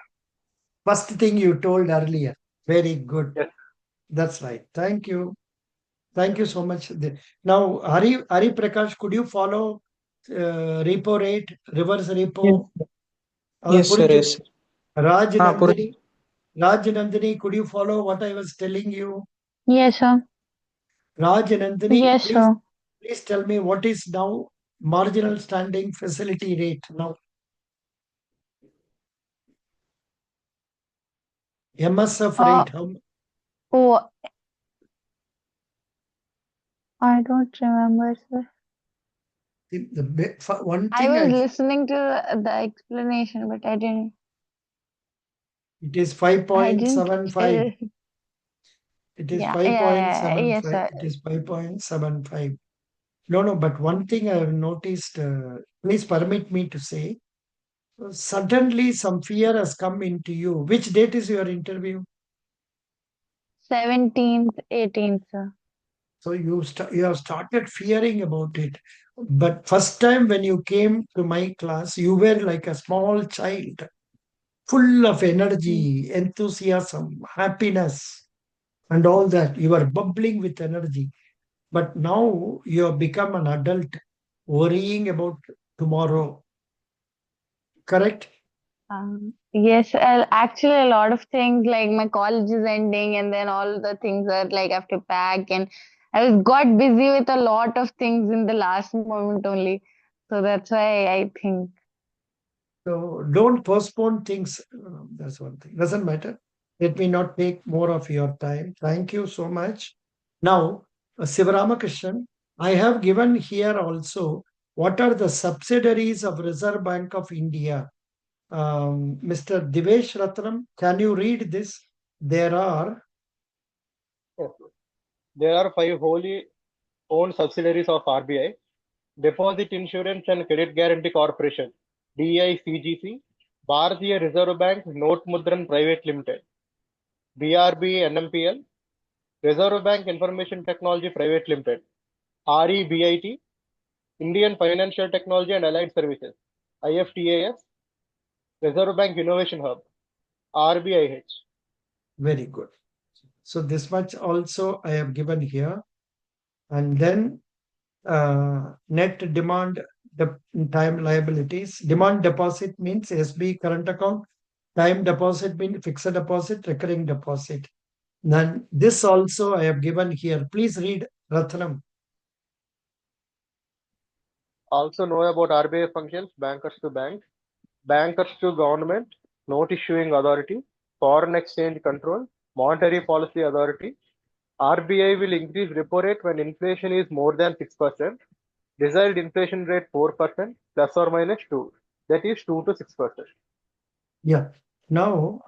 First thing you told earlier. Very good. Yes. That's right. Thank you. Thank you so much. Now, Hari Prakash, could you follow repo rate, reverse repo? Yes, sir. Yes. Raj Ah, Nandini, Raj Nandini, could you follow what I was telling you? Yes, sir. Raj Nandini, Yes, sir. please tell me what is now marginal standing facility rate now? MSF rate. Oh, I don't remember, sir. One I thing was listening to the explanation, but I didn't. it is I didn't 5.75. It is Yeah, 5.75. yes, sir. It is 5.75. No, but one thing I have noticed, please permit me to say, suddenly some fear has come into you. Which date is your interview? 17th, 18th, sir. So you have started fearing about it. But first time when you came to my class, you were like a small child, full of energy, enthusiasm, happiness, and all that. You are bubbling with energy. But now you have become an adult, worrying about tomorrow. Correct? Yes, actually, a lot of things like my college is ending, and then all the things are like I have to pack, and I was got busy with a lot of things in the last moment only. So that's why I think. So don't postpone things. That's one thing. Doesn't matter. Let me not take more of your time. Thank you so much. Now, Sivaramakrishnan, I have given here also what are the subsidiaries of Reserve Bank of India. Mr. Divesh Ratnam, can you read this? There are Yes. There are 5 wholly owned subsidiaries of RBI: Deposit Insurance and Credit Guarantee Corporation, DICGC; Bharatiya Reserve Bank Note Mudran Private Limited, BRB NMPL; Reserve Bank Information Technology Private Limited, REBIT; Indian Financial Technology and Allied Services, IFTAS; Reserve Bank Innovation Hub, RBIH. very good. So this much also I have given here. And then net demand time liabilities. Demand deposit means SB current account. Time deposit means fixed deposit, recurring deposit. Then this also I have given here. Please read, Ratnam. Also know about RBI functions: bankers to bank, bankers to government, note issuing authority, foreign exchange control, monetary policy authority. RBI will increase repo rate when inflation is more than 6%, desired inflation rate 4%, plus or minus 2. That is 2 to 6%. Yeah. Now,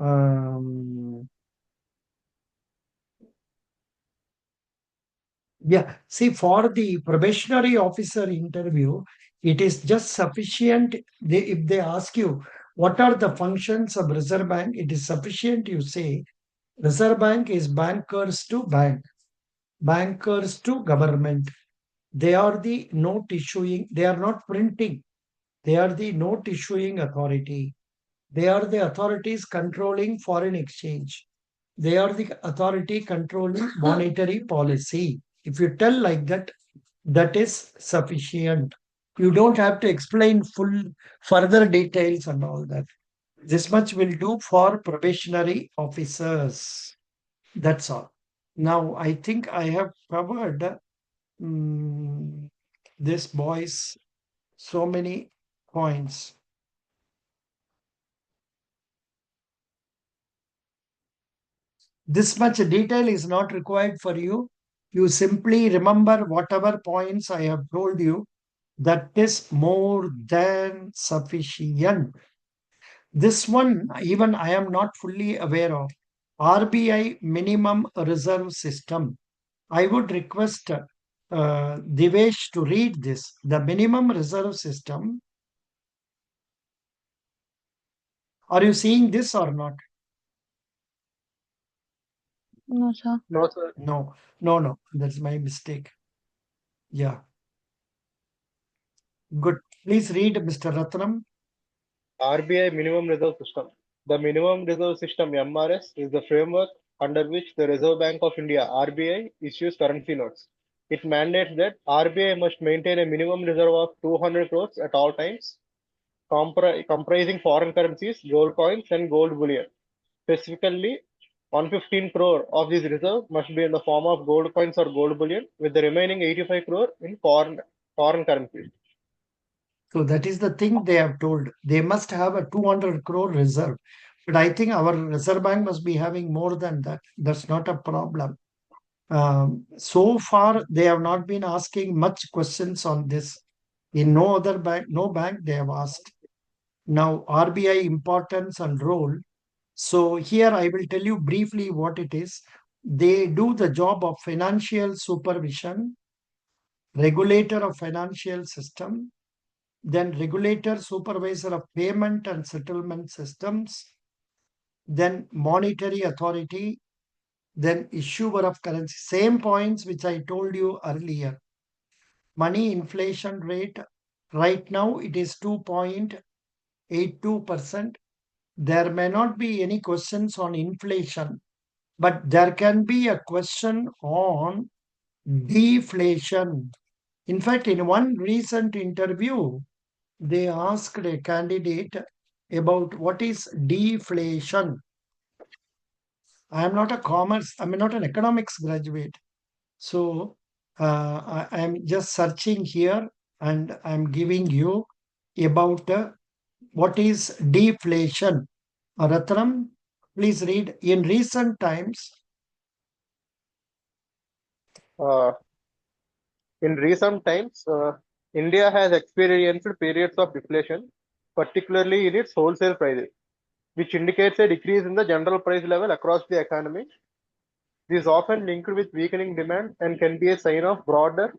yeah, see, for the probationary officer interview, it is just sufficient. If they ask you, what are the functions of Reserve Bank, it is sufficient you say, Reserve Bank is bankers to bank, bankers to government. They are the note issuing, they are not printing, they are the note issuing authority. They are the authorities controlling foreign exchange. They are the authority controlling monetary policy. If you tell like that, That is sufficient. You don't have to explain further details and all that. This much will do for probationary officers. That's all. Now, I think I have covered this boys so many points. This much detail is not required for you. You simply remember whatever points I have told you. That is more than sufficient. This one, even I am not fully aware of. RBI minimum reserve system. I would request Divesh to read this. The minimum reserve system. Are you seeing this or not? No, sir. No, sir. No. That's my mistake. Yeah. Good. Please read, Mr. Ratnam. RBI Minimum Reserve System. The Minimum Reserve System (MRS) is the framework under which the Reserve Bank of India (RBI) issues currency notes. It mandates that RBI must maintain a minimum reserve of 200 crores at all times, comprising foreign currencies, gold coins, and gold bullion. Specifically, 115 crore of this reserve must be in the form of gold coins or gold bullion, with the remaining 85 crore in foreign currencies. So that is the thing they have told. They must have a 200 crore reserve. But I think our Reserve Bank must be having more than that. That's not a problem. So far, they have not been asking much questions on this. In no other bank, no bank they have asked. Now, RBI importance and role. So here I will tell you briefly what it is. They do the job of financial supervision, regulator of financial system, then regulator, supervisor of payment and settlement systems, then monetary authority, then issuer of currency. Same points which I told you earlier. Money inflation rate, right now it is 2.82%. There may not be any questions on inflation, but there can be a question on deflation. In fact, in one recent interview, they asked a candidate about what is deflation. I am not an economics graduate. So I am just searching here and I'm giving you about what is deflation. Ratnam, please read. In recent times, Uh, in recent times, India has experienced periods of deflation, particularly in its wholesale prices, which indicates a decrease in the general price level across the economy. This is often linked with weakening demand and can be a sign of broader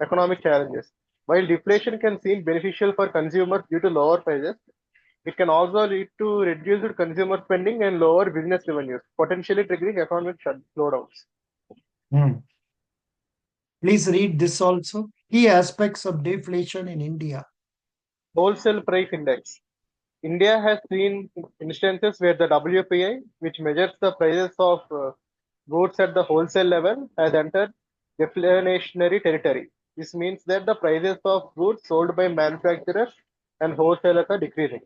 economic challenges. While deflation can seem beneficial for consumers due to lower prices, it can also lead to reduced consumer spending and lower business revenues, potentially triggering economic slowdowns. please read this also. Key aspects of deflation in India. Wholesale price index. India has seen instances where the WPI, which measures the prices of goods at the wholesale level, has entered deflationary territory. This means that the prices of goods sold by manufacturers and wholesalers are decreasing.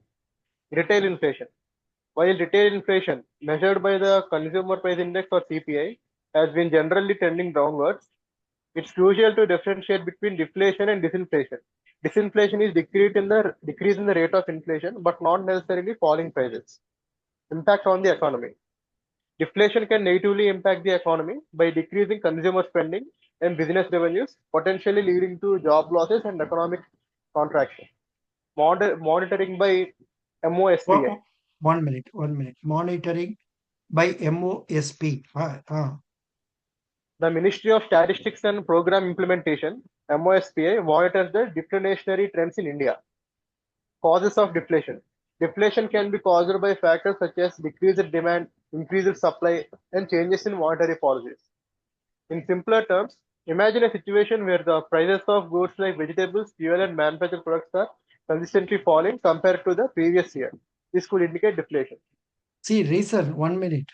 Retail inflation. While retail inflation, measured by the Consumer Price Index or CPI, has been generally trending downwards, it's crucial to differentiate between deflation and disinflation. Disinflation is decrease in the rate of inflation, but not necessarily falling prices. Impact on the economy. Deflation can negatively impact the economy by decreasing consumer spending and business revenues, potentially leading to job losses and economic contraction. Monitoring by MOSPI. 1 minute. Monitoring by MOSP. The Ministry of Statistics and Program Implementation, MOSPI, monitors the deflationary trends in India. Causes of deflation. Deflation can be caused by factors such as decreased demand, increased supply, and changes in monetary policies. In simpler terms, imagine a situation where the prices of goods like vegetables, fuel, and manufactured products are consistently falling compared to the previous year. This could indicate deflation. See, reason, 1 minute.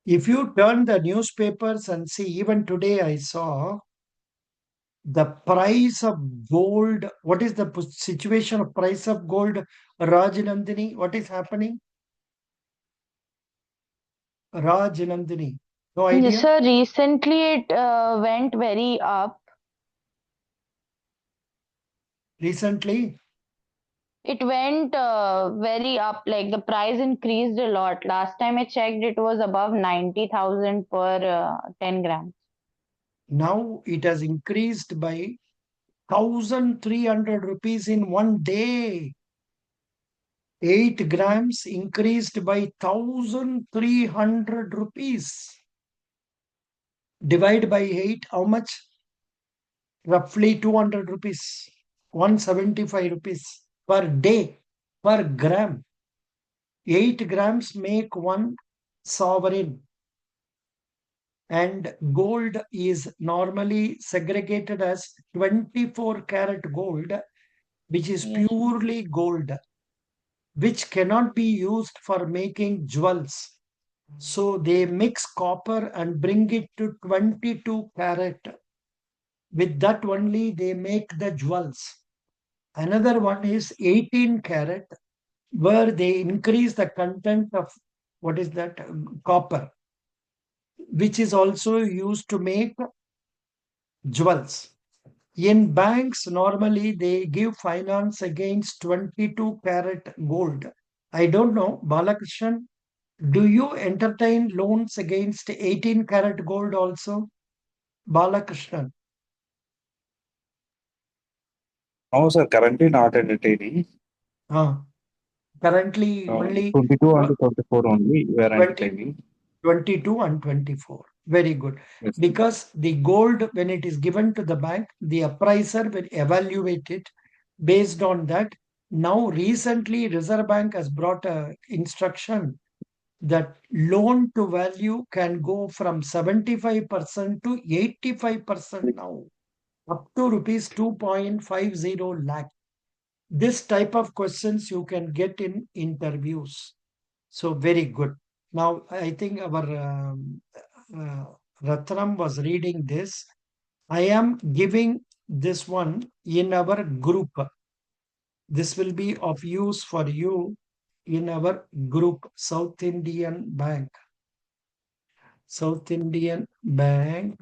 If you turn the newspapers and see, even today I saw The price of gold, what is the situation of price of gold, Rajnandini? What is happening? Rajnandini, no Yes, idea? sir. Recently, it went very up. Recently? It went very up. Like the price increased a lot. Last time I checked, it was above 90,000 per 10 grams. Now it has increased by 1,300 rupees in one day. 8 grams increased by 1,300 rupees. Divide by 8, how much? Roughly 200 rupees. 175 rupees per day, per gram. 8 grams make 1 sovereign. And gold is normally segregated as 24 karat gold, which is Yes, sir. purely gold, which cannot be used for making jewels. So they mix copper and bring it to 22 karat. With that only they make the jewels. Another one is 18 karat, where they increase the content of what is that copper, which is also used to make jewels. In banks, normally they give finance against 22 karat gold. I don't know, Balakrishnan, do you entertain loans against 18 karat gold also? Balakrishnan. No, sir, currently not entertaining. Currently only 22 and 24 only we are 20, entertaining. 22 and 24. Very good. Yes, sir. Because the gold, when it is given to the bank, the appraiser will evaluate it based on that. Now, recently, Reserve Bank has brought a instruction that loan to value can go from 75% to 85% now, up to rupees 2.50 lakh. This type of questions you can get in interviews. So very good. Now I think our uh, Ratnam was reading this. I am giving this one in our group. This will be of use for you in our group, South Indian Bank. South Indian Bank.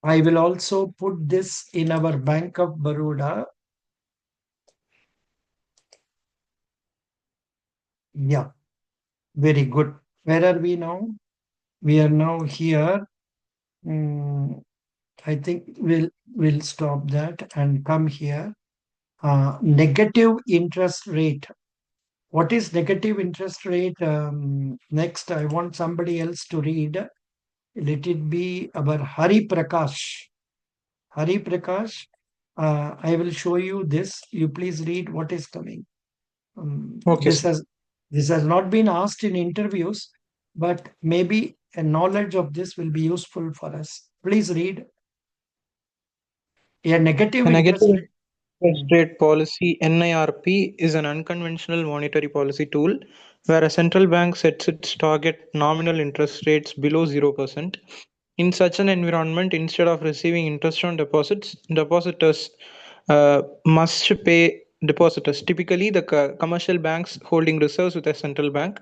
I will also put this in our Bank of Baroda. Yeah, very good. Where are we now? We are now here. I think we'll stop that and come here. Negative interest rate. What is negative interest rate? Next, I want somebody else to read. Let it be our Hari Prakash. Hari Prakash, I will show you this. You please read what is coming. Okay, This sir. has not been asked in interviews, but maybe a knowledge of this will be useful for us. Please read. A negative A interest negative rate. interest rate policy (NIRP) is an unconventional monetary policy tool where a central bank sets its target nominal interest rates below 0%. In such an environment, instead of receiving interest on deposits, depositors must pay depositors. Typically, the commercial banks holding reserves with a central bank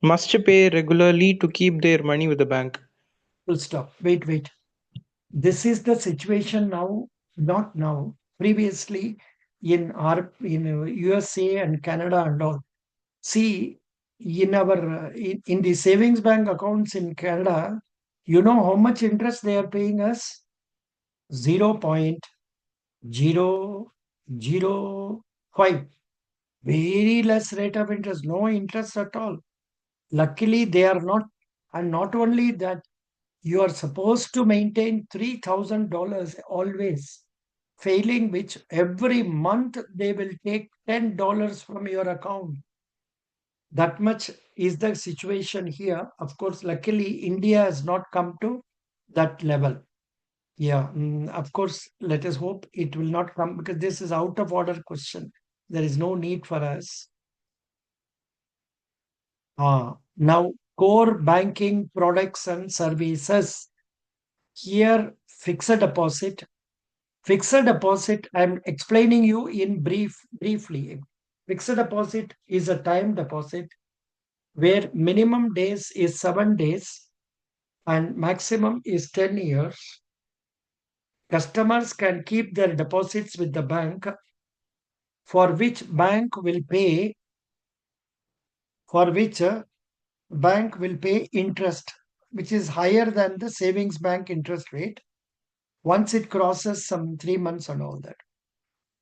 must pay regularly to keep their money with the bank. Full stop. Wait. This is the situation now, not now. Previously, in USA and Canada and all. See, in our in the savings bank accounts in Canada, you know how much interest they are paying us? 0.005. Very less rate of interest, no interest at all. Luckily, they are not, and not only that, you are supposed to maintain $3,000 always. Failing which, every month they will take $10 from your account. That much is the situation here. Of course, luckily, India has not come to that level. Yeah, of course, let us hope it will not come, because this is out of order question. There is no need for us. Now, core banking products and services. Here, fixed deposit. Fixed deposit, I'm explaining you in briefly. Fixed deposit is a time deposit where minimum days is 7 days and maximum is 10 years. Customers can keep their deposits with the bank for which bank will pay interest, which is higher than the savings bank interest rate once it crosses some 3 months and all that.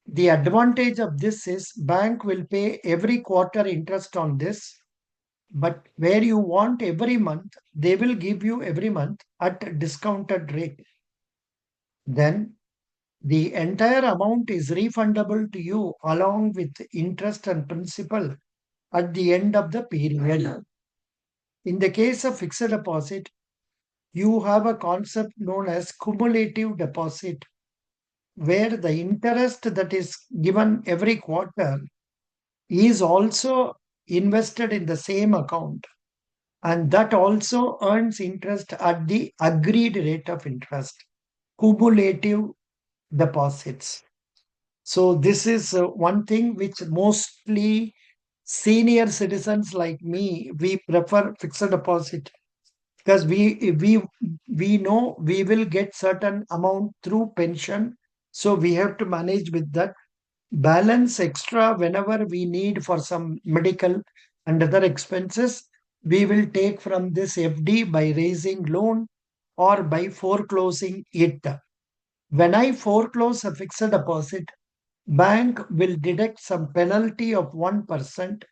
The advantage of this is bank will pay every quarter interest on this, but where you want every month, they will give you every month at discounted rate. Then the entire amount is refundable to you along with interest and principal at the end of the period. In the case of fixed deposit, you have a concept known as cumulative deposit, where the interest that is given every quarter is also invested in the same account, and that also earns interest at the agreed rate of interest. Cumulative deposits. So this is one thing which mostly senior citizens like me, we prefer fixed deposit because we know we will get certain amount through pension, so we have to manage with that. Balance extra whenever we need for some medical and other expenses, we will take from this FD by raising loan or by foreclosing it. When I foreclose a fixed deposit, bank will deduct some penalty of 1%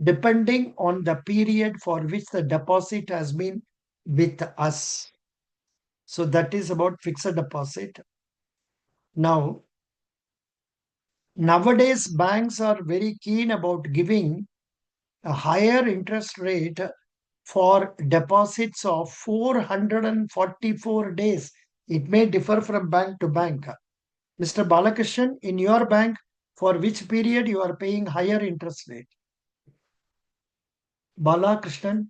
depending on the period for which the deposit has been with us. So that is about fixed deposit. Now, nowadays banks are very keen about giving a higher interest rate for deposits of 444 days. It may differ from bank to bank. Mr. Balakrishnan, in your bank, for which period you are paying higher interest rate? Balakrishnan?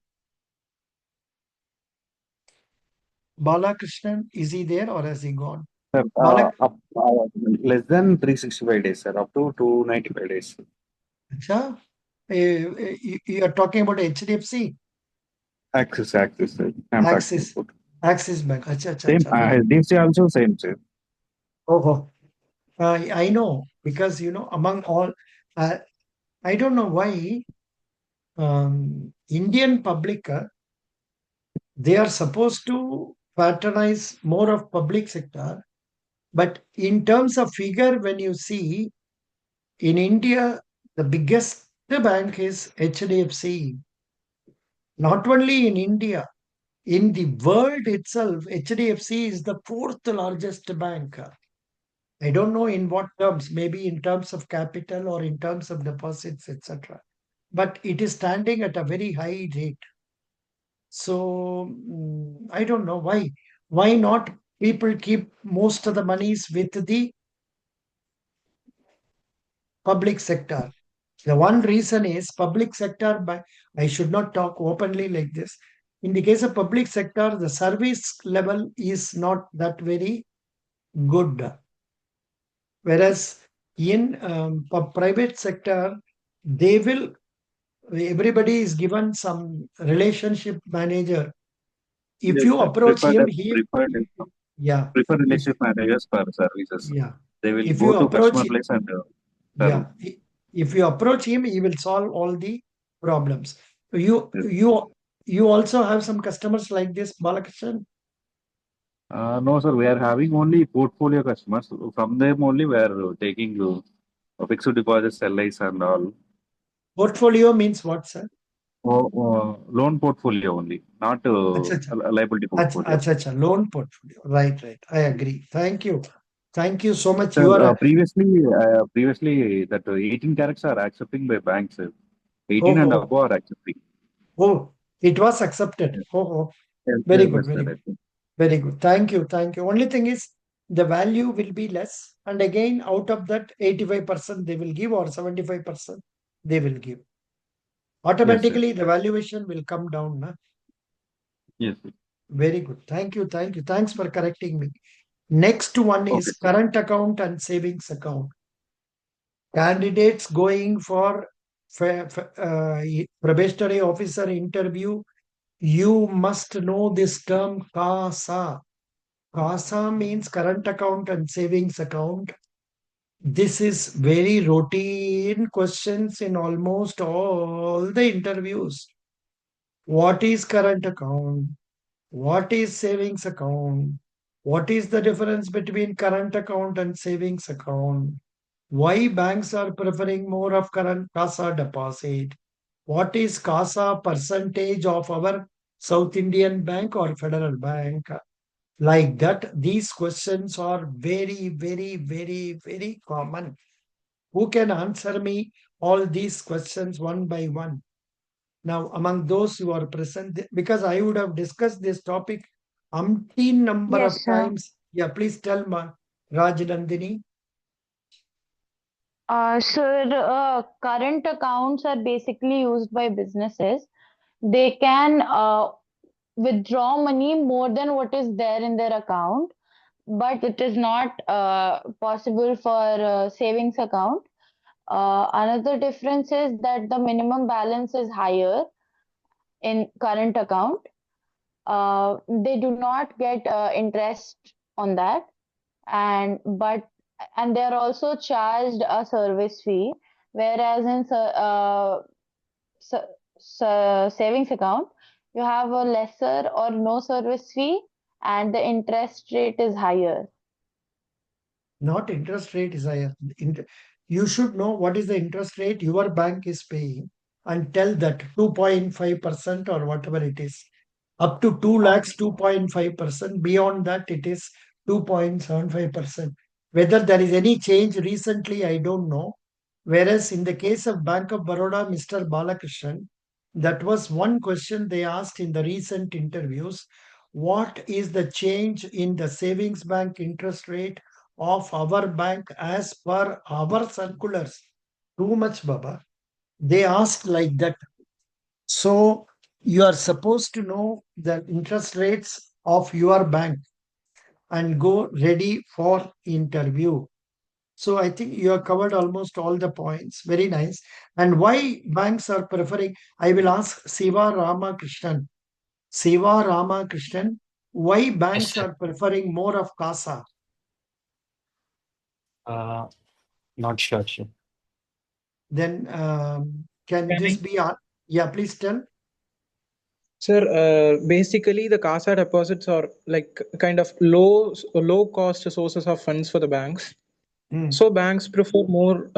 Balakrishnan, is he there or has he gone? Sir, Balak, less than 365 days, sir, up to 295 days. Acha? You are talking about HDFC? Axis, sir. I'm Axis. talking about. Axis Bank. Acha, acha, Same, acha. HDFC also same, sir. Oh, I know because among all, I don't know why Indian public they are supposed to patronize more of public sector, but in terms of figure, when you see in India, the biggest bank is HDFC. Not only in India, in the world itself, HDFC is the fourth largest bank. I don't know in what terms, maybe in terms of capital or in terms of deposits, etc. But it is standing at a very high rate. So I don't know why. Why not people keep most of the monies with the public sector? The one reason is public sector, but I should not talk openly like this. In the case of public sector, the service level is not that very good. Whereas in private sector, everybody is given some relationship manager. If Yes, you sir. approach him, Preferred relationship managers for services. yeah. They will If go you to approach, customer place and yeah, serve. if you approach him, he will solve all the problems. You Yes. you also have some customers like this, Balakrishnan? No, sir, we are having only portfolio customers. From them only we are taking fixed deposits, LIs and all. Portfolio means what, sir? Loan portfolio only, not Acha, acha. liability portfolio. Acha, acha. Loan portfolio. Right. I agree. Thank you. Thank you so much. Sir, You are previously that 18 characters are accepting by banks. 18 and oh, above are accepting. oh, it was accepted. Yes, Oh, yes, very yes, good. sir, Very I good. think. Very good. Thank you. Thank you. Only thing is the value will be less. And again, out of that 85% they will give or 75% they will give. Yes, sir. Automatically the valuation will come down. Na? Yes. Very good. Thank you. Thank you. Thanks for correcting me. Next one Okay. is current account and savings account. Candidates going for probationary officer interview, you must know this term CASA. CASA means current account and savings account. This is very routine questions in almost all the interviews. What is current account? What is savings account? What is the difference between current account and savings account? Why banks are preferring more of current CASA deposit? What is CASA percentage of our South Indian Bank or Federal Bank? Like that, these questions are very, very, very, very common. Who can answer me all these questions one by one? Now, among those who are present, because I would have discussed this topic umpteen number of Yes, sir. times. Yeah, please tell Raj Nandini. Sir, current accounts are basically used by businesses. They can withdraw money more than what is there in their account, but it is not possible for savings account. Another difference is that the minimum balance is higher in current account. They do not get interest on that, and but and they are also charged a service fee, whereas in savings account you have a lesser or no service fee, and the interest rate is higher. Not interest rate is higher. You should know what is the interest rate your bank is paying and tell that 2.5% or whatever it is. Up to 2 lakhs, 2.5%. Beyond that, it is 2.75%. Whether there is any change recently, I don't know. Whereas in the case of Bank of Baroda, Mr. Balakrishnan, that was one question they asked in the recent interviews. What is the change in the savings bank interest rate of our bank as per our circulars? Too much, Baba. They asked like that. So you are supposed to know the interest rates of your bank and go ready for interview. So I think you have covered almost all the points. Very nice. And why banks are preferring? I will ask Siva Ramakrishnan. Siva Ramakrishnan, why Yes, banks sir. are preferring more of CASA? Uh, Not sure, sir. Then can Can this I? be? Yeah, please tell. Sir, basically the CASA deposits are like kind of low cost sources of funds for the banks. Hmm. So banks prefer more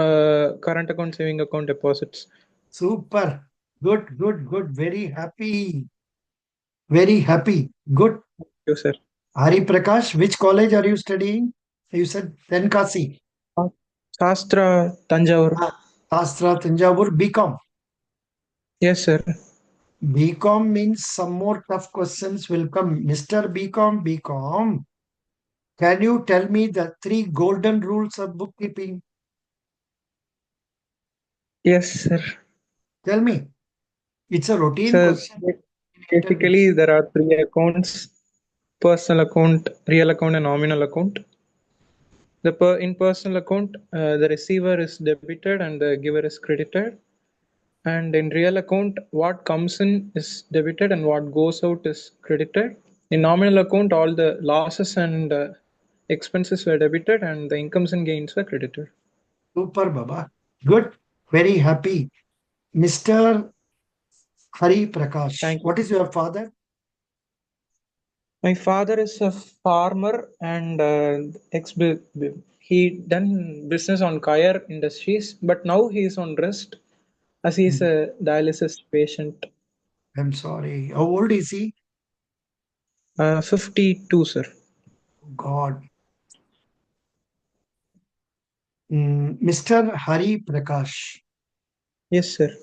current account, saving account deposits. Super. Good, good, good. Very happy. Very happy. Good. Yes, sir. Hari Prakash, which college are you studying? You said Tenkasi. Shastra, Tanjavur. Shastra, Tanjavur, BCom. Yes, sir. BCom means some more tough questions will come. Mr. BCom. Can you tell me the 3 golden rules of bookkeeping? Yes, sir. Tell me. It's a routine So question in basically interviews. there are three accounts: personal account, real account, and nominal account. In personal account, the receiver is debited and the giver is credited. And in real account, what comes in is debited and what goes out is credited. In nominal account, all the losses and expenses were debited and the incomes and gains were credited. Super, Baba. Good. Very happy. Mr. Hari Prakash. Thank you. What is your father? My father is a farmer and he done business on Kayar Industries, but now he is on rest as he is a dialysis patient. I'm sorry. How old is he? 52, sir. God. Mr. Hari Prakash. Yes, sir.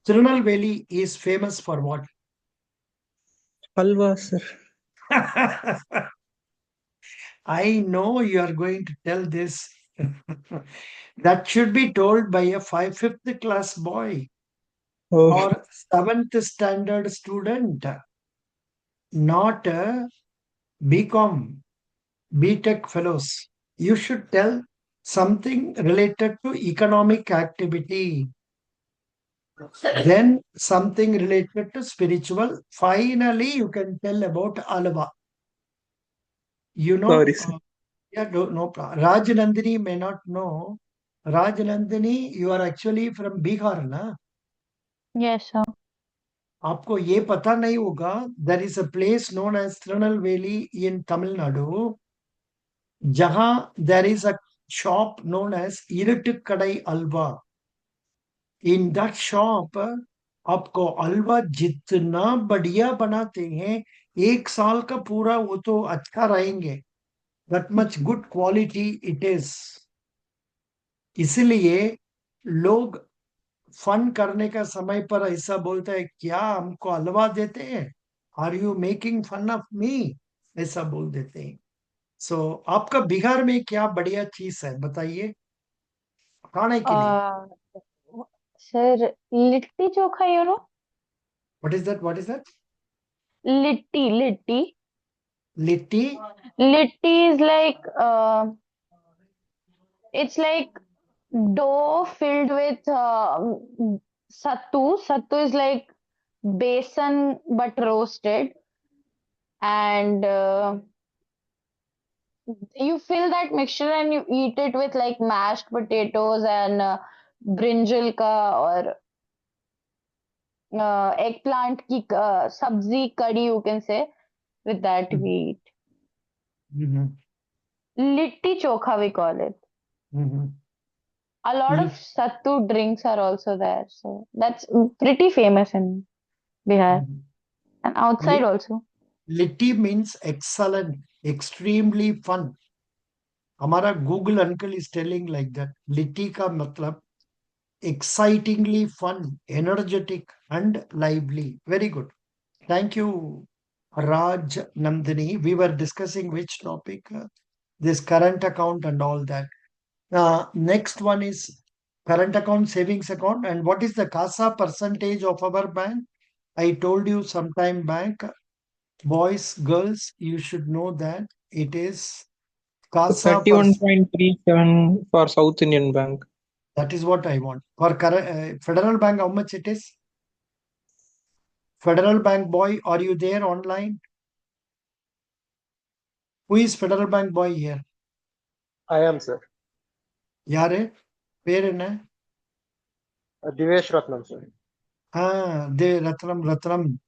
Tirunelveli is famous for what? Halwa, sir. I know you are going to tell this. That should be told by a fifth class boy Oh, or seventh standard student. not BCom, BTech fellows. You should tell something related to economic activity, then something related to spiritual. Finally, you can tell about Alava. You know, Sorry, sir. yeah, no problem. Rajanandini may not know. Rajanandini, you are actually from Bihar, na? Yes, sir. आपको ये पता नहीं होगा, there is a place known as Tirunelveli in Tamil Nadu, जहां there is a shop known as Iruttukadai Alva. In that shop, आपको हलवा जितना बढ़िया बनाते हैं, 1 साल का पूरा वो तो अच्छा रहेंगे. That much good quality it is. इसलिए लोग फन करने का समय पर ऐसा बोलता है, क्या हमको हलवा देते हैं, are you making fun of me, ऐसा बोल देते हैं. सो आपका बिहार में क्या बढ़िया चीज है बताइए खाने के लिए. Sir, litti chokha, you know? What is that, what is that? Litti. Litti. Litti is like, it's like dough filled with sattu. Sattu is like besan but roasted, and you fill that mixture and you eat it with like mashed potatoes and brinjal ka or eggplant ki sabzi curry, you can say. With that we eat. Litti chokha, we call it. A lot of sattu drinks are also there, so that's pretty famous in Bihar and outside also. Litti means excellent, extremely fun. हमारा Google uncle is telling like that. Litti का मतलब excitingly fun, energetic, and lively. Very good. Thank you, Raj Nandini. We were discussing which topic? This current account and all that. Next one is current account, savings account. And what is the CASA percentage of our bank? I told you sometime back, boys, girls, you should know that it is CASA. 31.37 for South Indian Bank. That is what I want. For Federal Bank, how much it is? Federal Bank boy, are you there online? Who is Federal Bank boy here? I am, sir. Yare? Where in? Divesh Ratnam, sir. De Ratnam.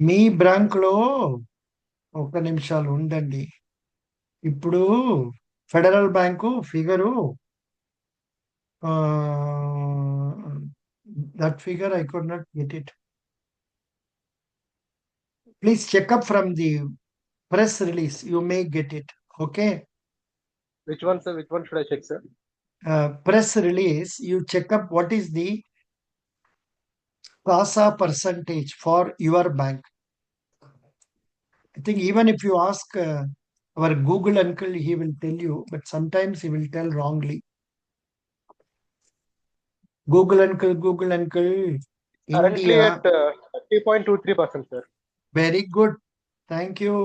Me bank లో ఒక నిమిషాలు ఉండండి. ఇప్పుడు federal bank figure that figure I could not get it. Please check up from the press release. You may get it. Okay. Which one, sir? Which one should I check, sir? Press release. You check up what is the CASA percentage for your bank. I think even if you ask our Google uncle, he will tell you, but sometimes he will tell wrongly. Google uncle. Currently India. at 30.23%, sir. Very good. Thank you.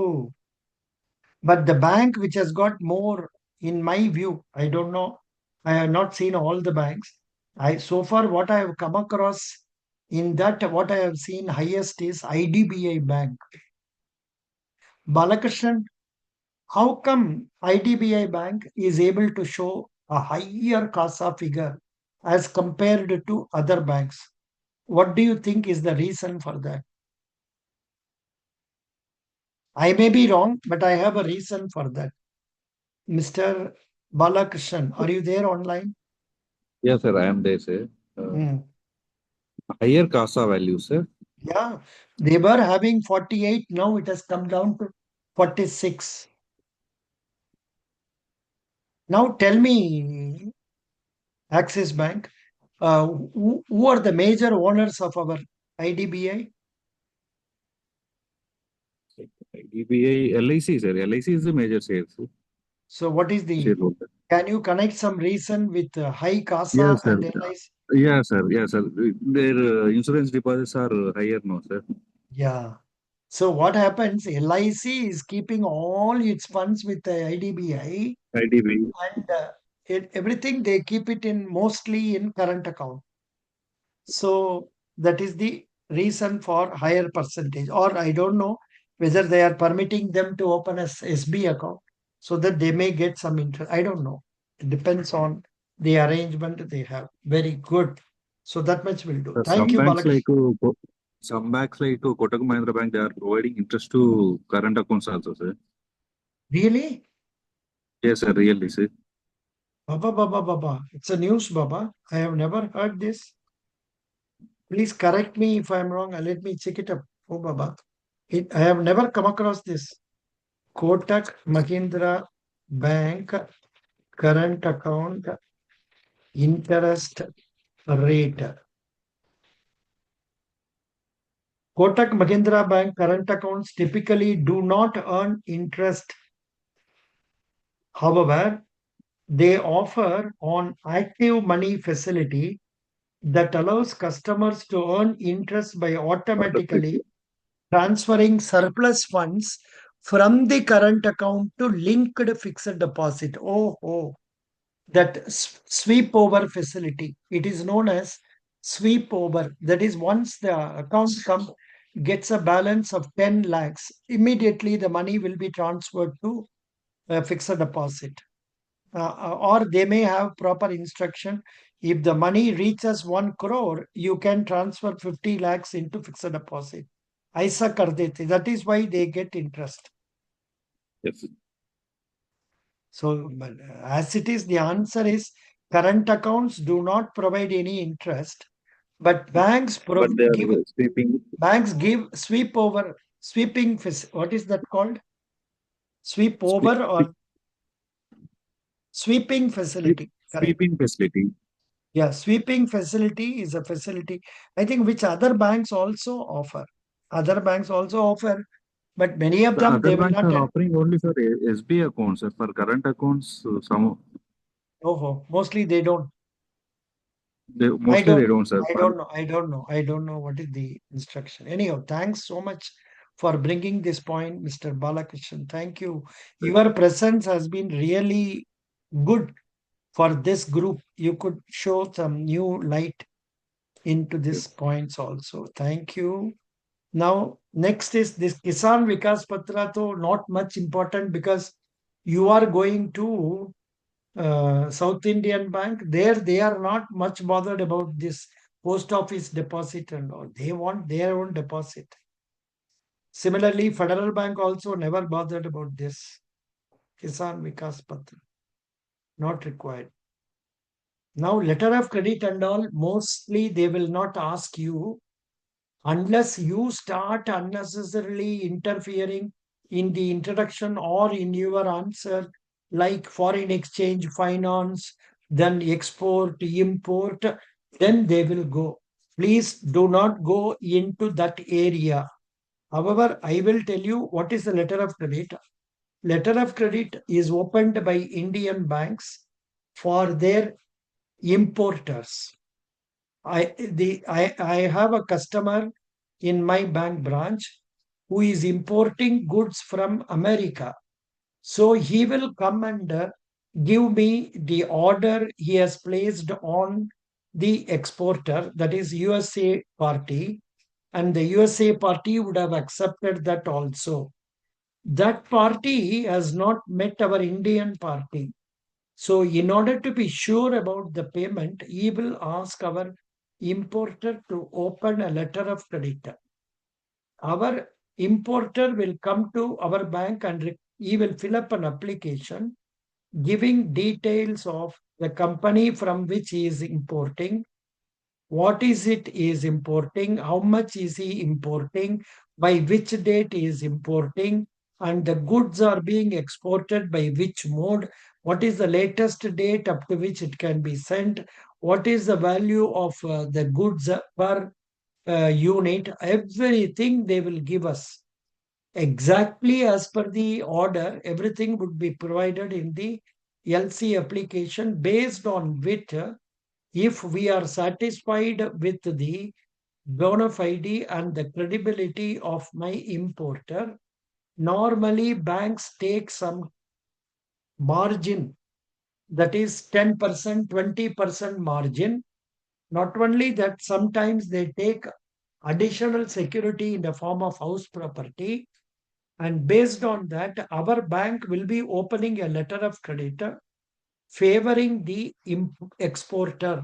But the bank which has got more, in my view, I don't know. I have not seen all the banks. So far, what I have come across in that, what I have seen highest is IDBI Bank. Balakrishnan, how come IDBI Bank is able to show a higher CASA figure as compared to other banks? What do you think is the reason for that? I may be wrong, but I have a reason for that. Mr. Balakrishnan, are you there online? Yes, sir, I am there, sir. Higher CASA value, sir. Yeah, they were having 48. Now it has come down to 46. Now tell me, Axis Bank, who are the major owners of our IDBI? IBPSRRBPOINTERVIEW, LIC, sir. LIC is the major sales. So what is the, shareholder. can you connect some reason with high CASA Yes, sir. and LIC? Yes, sir. Yes, sir. Their insurance deposits are higher now, sir. Yeah. So what happens? LIC is keeping all its funds with the IDBI, IDB. and everything they keep it in mostly in current account. So that is the reason for higher percentage. Or I don't know whether they are permitting them to open a SB account so that they may get some interest. I don't know. It depends on the arrangement they have. Very good. So that much will do. Thank Some you, banks Balakrishna. like Kotak Mahindra Bank, they are providing interest to current accounts also, sir. Really? Yes, sir. Really, sir. Baba. It's a news, Baba. I have never heard this. Please correct me if I'm wrong. Let me check it up. Oh, Baba. I have never come across this. Kotak Mahindra Bank current account interest rate. Kotak Mahindra Bank current accounts typically do not earn interest. However, they offer an active money facility that allows customers to earn interest by automatically transferring surplus funds from the current account to linked fixed deposit. Oh, that sweep over facility. It is known as sweep over. That is, once the account gets a balance of 10 lakhs, immediately the money will be transferred to a fixed deposit. Or they may have proper instruction. If the money reaches 1 crore, you can transfer 50 lakhs into fixed deposit. Aisa kar dete. That is why they get interest. Yes. So, as it is, the answer is current accounts do not provide any interest, but banks But they give are sweeping. sweep over sweeping. What is that called? Sweep Sweep, over or sweeping facility. Correct. sweeping facility. Yeah, sweeping facility is a facility, I think, which other banks also offer. Other banks also offer, but many of The them other they will banks not. are offering only for SB accounts, sir. For current accounts, some Oh, mostly they don't. I mostly don't they don't, sir. I don't know. I don't know what is the instruction. Anyhow, thanks so much for bringing this point, Mr. Balakrishnan. Thank you. Your presence has been really good for this group. You could show some new light into these points also. Thank you. Now, next is this Kisan Vikas Patra, though not much important because you are going to South Indian Bank. There, they are not much bothered about this post office deposit and all. They want their own deposit. Similarly, Federal Bank also never bothered about this. Kisan Vikas Patra, not required. Now, letter of credit and all, mostly they will not ask you unless you start unnecessarily interfering in the introduction or in your answer, like foreign exchange, finance, then export, import, then they will go. Please do not go into that area. However, I will tell you what is the letter of credit. Letter of credit is opened by Indian banks for their importers. I have a customer in my bank branch who is importing goods from America. So he will come and give me the order he has placed on the exporter, that is USA party, and the USA party would have accepted that also. That party has not met our Indian party. So, in order to be sure about the payment, he will ask our importer to open a letter of credit. Our importer will come to our bank and he will fill up an application giving details of the company from which he is importing, what is it he is importing, how much is he importing, by which date he is importing, and the goods are being exported by which mode, what is the latest date up to which it can be sent, what is the value of the goods per unit, everything they will give us. Exactly as per the order, everything would be provided in the LC application, based on which if we are satisfied with the bona fide and the credibility of my importer. Normally, banks take some margin, that is 10%, 20% margin. Not only that, sometimes they take additional security in the form of house property. And based on that, our bank will be opening a letter of credit favoring the exporter.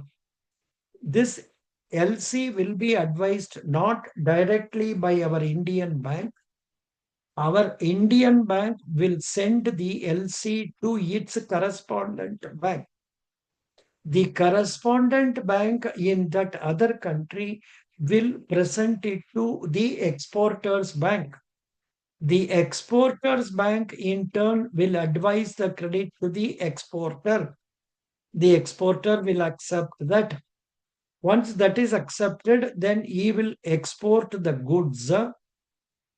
This LC will be advised not directly by our Indian bank. Our Indian bank will send the LC to its correspondent bank. The correspondent bank in that other country will present it to the exporter's bank. The exporter's bank in turn will advise the credit to the exporter. The exporter will accept that. Once that is accepted, then he will export the goods.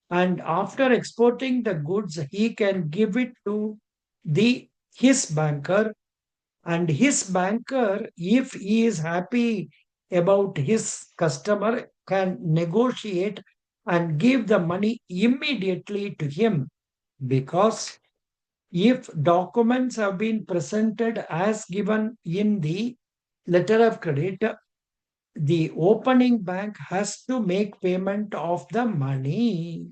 And after exporting the goods, he can give it to his banker. And his banker, if he is happy about his customer, can negotiate and give the money immediately to him. Because if documents have been presented as given in the letter of credit, the opening bank has to make payment of the money.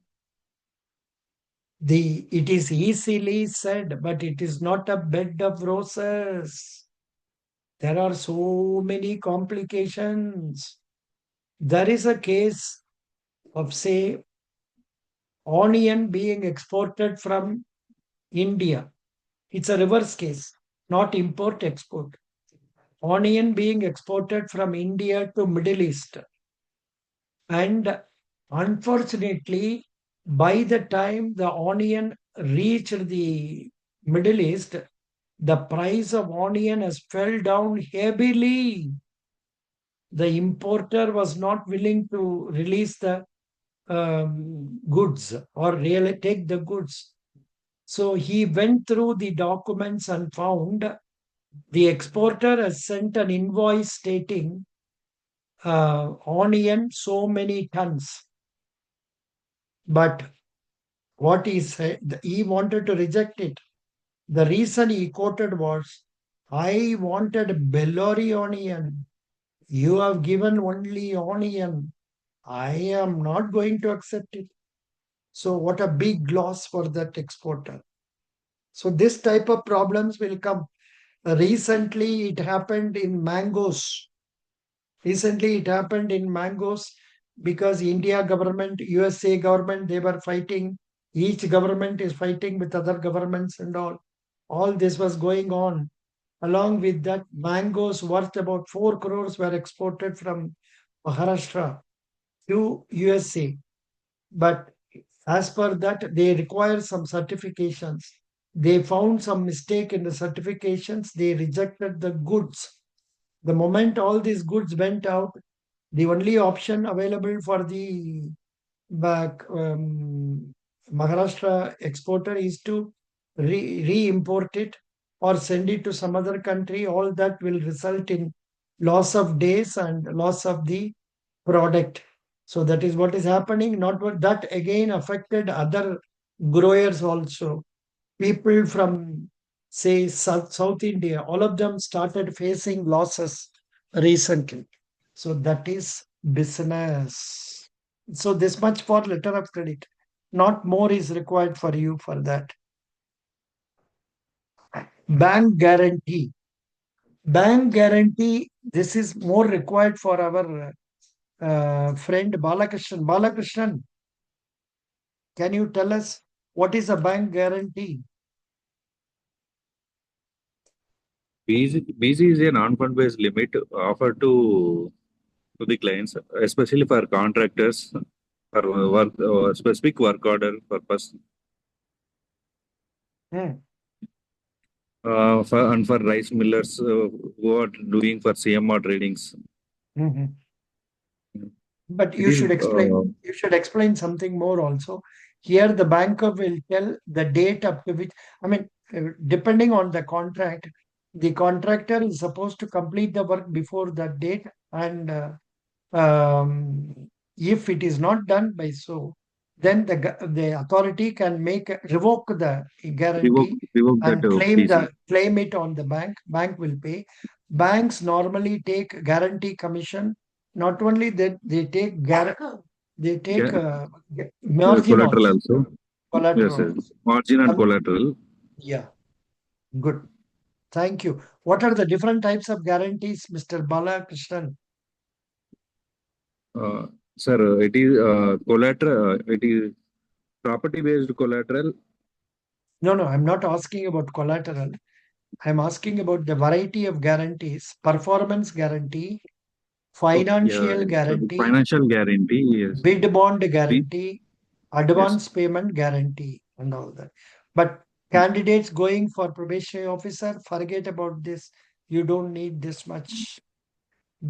It is easily said, but it is not a bed of roses. There are so many complications. There is a case of, say, onion being exported from India. It's a reverse case, not import export. Onion being exported from India to Middle East. And unfortunately, by the time the onion reached the Middle East, the price of onion has fell down heavily. The importer was not willing to release the goods or really take the goods. So he went through the documents and found the exporter has sent an invoice stating onion so many tons. But what he said, he wanted to reject it. The reason he quoted was, I wanted Bellori onion. You have given only onion. I am not going to accept it. So what a big loss for that exporter. So this type of problems will come. Recently, it happened in mangoes. Because India government, USA government, they were fighting. Each government is fighting with other governments and all. All this was going on. Along with that, mangoes worth about 4 crores were exported from Maharashtra to USA. But as per that, they require some certifications. They found some mistake in the certifications. They rejected the goods. The moment all these goods went out, the only option available for the Maharashtra exporter is to re-import it or send it to some other country. All that will result in loss of days and loss of the product. So that is what is happening. Not what that again affected other growers also. People from, say, South India, all of them started facing losses recently. So that is business. So this much for letter of credit. Not more is required for you for that. Bank guarantee. Bank guarantee, this is more required for our friend Balakrishnan. Balakrishnan, can you tell us what is a bank guarantee? BC is a non-fund based limit offered to the clients, especially for contractors for work specific work order purpose. For rice millers who are doing for CMR tradings. But you should explain. You should explain something more also. Here, the banker will tell the date up to which. I mean, depending on the contract, the contractor is supposed to complete the work before that date, and If it is not done by so, then the authority can revoke the guarantee revoke that and PC. claim it on the bank. Bank will pay. Banks normally take guarantee commission. Not only that, they take margin Collateral also. also. Yes, Collateral. yes. Margin and collateral. Yeah, good. Thank you. What are the different types of guarantees, Mr. Balakrishnan? Sir, it is collateral. It is property-based collateral. No, I'm not asking about collateral. I'm asking about the variety of guarantees: performance guarantee, financial Sorry, guarantee, financial guarantee. Yes. bid bond Be- guarantee, Yes. advance payment guarantee, and all that. But candidates going for probation officer, forget about this. You don't need this much.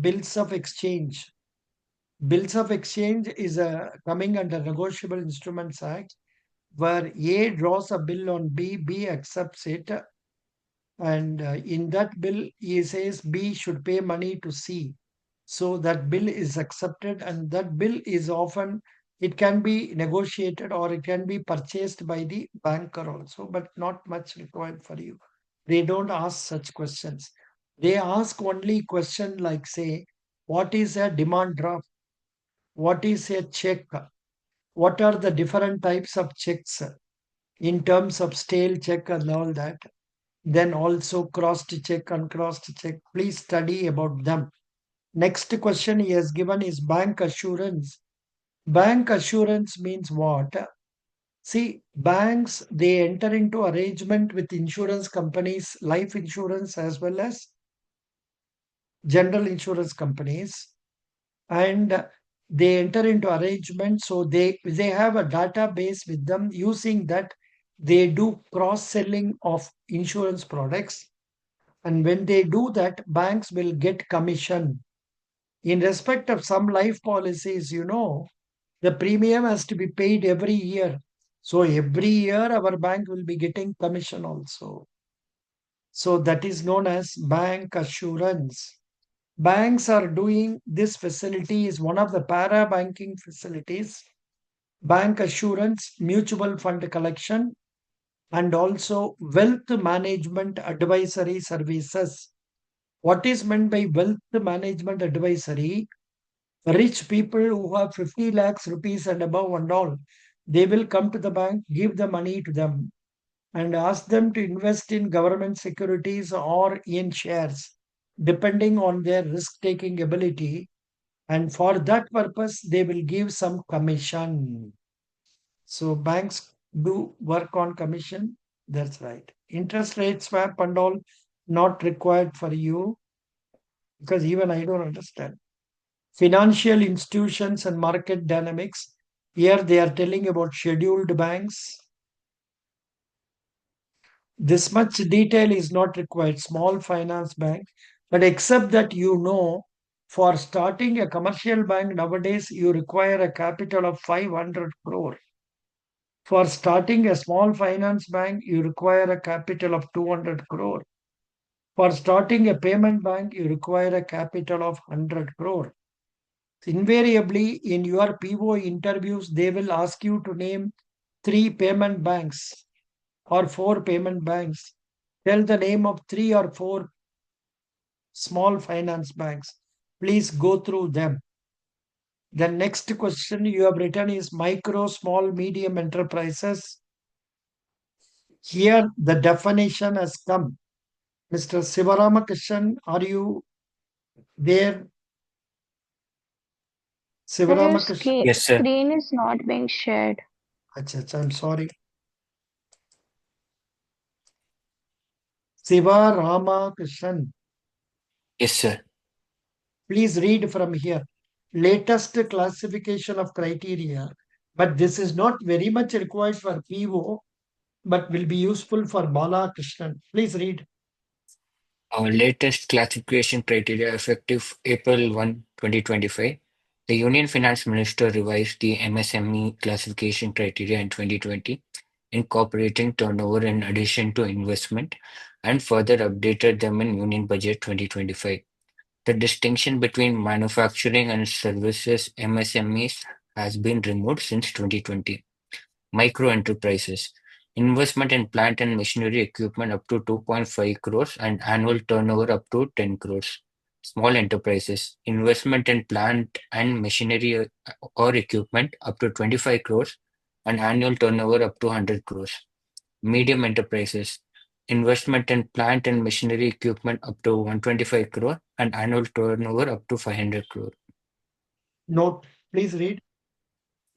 Bills of exchange. Bills of exchange is coming under Negotiable Instruments Act, where A draws a bill on B, B accepts it, and in that bill, he says B should pay money to C. So that bill is accepted, and that bill is often, it can be negotiated or it can be purchased by the banker also, but not much required for you. They don't ask such questions. They ask only question like, say, what is a demand draft? What is a check? What are the different types of checks in terms of stale check and all that? Then also cross check and cross check. Please study about them. Next question he has given is bank assurance. Bank assurance means what? See, banks, they enter into arrangement with insurance companies, life insurance as well as general insurance companies, and they enter into arrangement. So they have a database with them. Using that, they do cross selling of insurance products. And when they do that, banks will get commission. In respect of some life policies, the premium has to be paid every year. So every year our bank will be getting commission also. So that is known as bank assurance. Banks are doing this facility is one of the para banking facilities. Bank assurance, mutual fund collection, and also wealth management advisory services. What is meant by wealth management advisory? Rich people who have 50 lakhs rupees and above and all, they will come to the bank, give the money to them, and ask them to invest in government securities or in shares, depending on their risk taking ability. And for that purpose, they will give some commission. So banks do work on commission. That's right. Interest rate swap and all not required for you, because even I don't understand. Financial institutions and market dynamics. Here they are telling about scheduled banks. This much detail is not required. Small finance bank, but except that for starting a commercial bank nowadays, you require a capital of 500 crore. For starting a small finance bank, you require a capital of 200 crore. For starting a payment bank, you require a capital of 100 crore. Invariably, in your PO interviews, they will ask you to name 3 payment banks or 4 payment banks. Tell the name of 3 or 4 small finance banks. Please go through them. The next question you have written is micro, small, medium enterprises. Here the definition has come. Mr. Sivaramakrishnan, are you there? Sir, your Sivaramakrishnan. Yes, sir. screen is not being shared. I'm sorry. Sivaramakrishnan. Yes, sir. Please read from here. Latest classification of criteria, but this is not very much required for PO, but will be useful for Bala Krishnan. Please read. Our latest classification criteria effective April 1, 2025. The Union Finance Minister revised the MSME classification criteria in 2020, incorporating turnover in addition to investment, and further updated them in Union Budget 2025. The distinction between manufacturing and services (MSMEs) has been removed since 2020. Micro-enterprises: investment in plant and machinery equipment up to 2.5 crores and annual turnover up to 10 crores. Small enterprises: investment in plant and machinery or equipment up to 25 crores and annual turnover up to 100 crores. Medium enterprises: investment in plant and machinery equipment up to 125 crore and annual turnover up to 500 crore. Note, please read.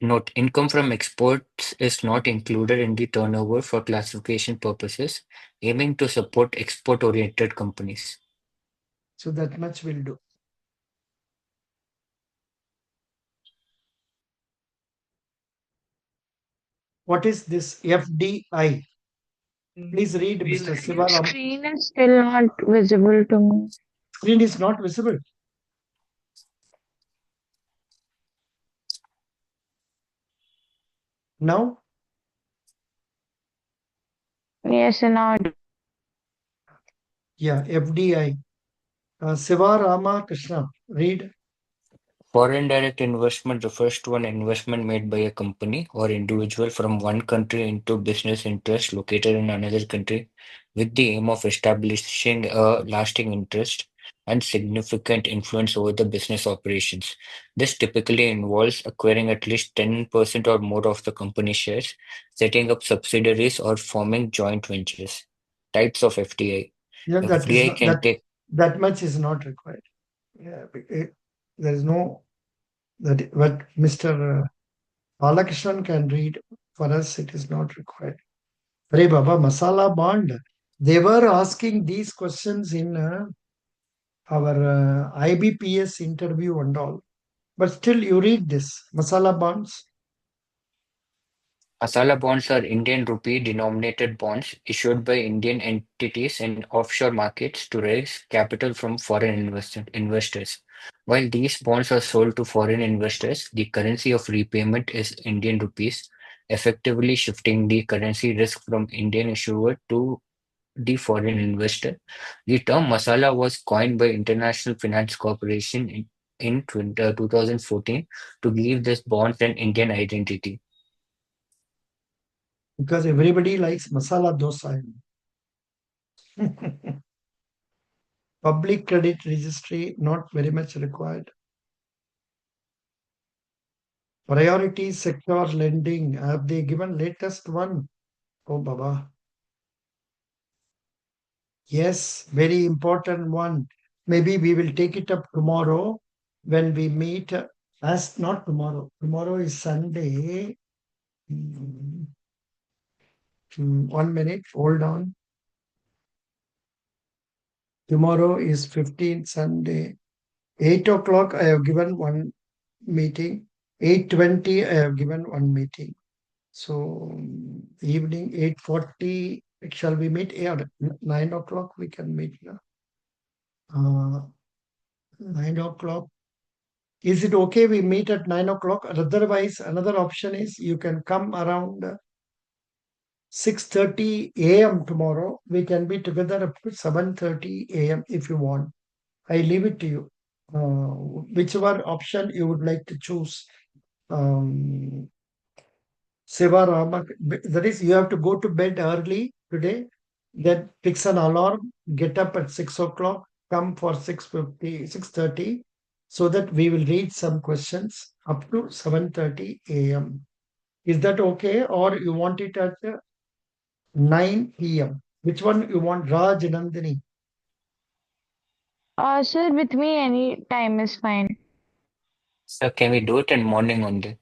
Note: income from exports is not included in the turnover for classification purposes, aiming to support export-oriented companies. So that much will do. What is this FDI? Please read, Mr. Sivaram. Screen is still not visible to me. Screen is not visible. Now? Yes, now Yeah, FDI. Sivarama Krishna, read. Foreign direct investment refers to an investment made by a company or individual from one country into business interests located in another country with the aim of establishing a lasting interest and significant influence over the business operations. This typically involves acquiring at least 10% or more of the company shares, setting up subsidiaries, or forming joint ventures. Types of FDI. Yeah, that is FDI not, can take that much is not required. Yeah, there is no that what Mr. Balakrishnan can read. For us, it is not required. Hare Baba, masala bond. They were asking these questions in our IBPS interview and all. But still, you read this masala bonds. Masala bonds are Indian rupee denominated bonds issued by Indian entities in offshore markets to raise capital from foreign investors. While these bonds are sold to foreign investors, the currency of repayment is Indian rupees, effectively shifting the currency risk from Indian issuer to the foreign investor. The term masala was coined by International Finance Corporation in 2014 to give this bond an Indian identity. Because everybody likes masala dosa. Public credit registry, not very much required. Priority sector lending, have they given latest one? Oh, Baba. Yes, very important one. Maybe we will take it up tomorrow when we meet. As not tomorrow. Tomorrow is Sunday. 1 minute, hold on. Tomorrow is 15th Sunday. 8 o'clock, I have given one meeting. 8:20, I have given one meeting. So evening 8:40, shall we meet? Yeah, 9 o'clock we can meet. 9 o'clock. Is it okay we meet at 9 o'clock? Otherwise, another option is you can come around 6:30 a.m. tomorrow. We can be together up to 7:30 a.m. if you want. I leave it to you. Whichever option you would like to choose. Siva Rama, that is, you have to go to bed early today, then fix an alarm, get up at 6 o'clock, come for 6:50, 6:30, so that we will read some questions up to 7:30 a.m. Is that okay? Or you want it at 9 p.m.? Which one you want, Raj Nandini? sir, with me any time is fine. So can we do it in morning only?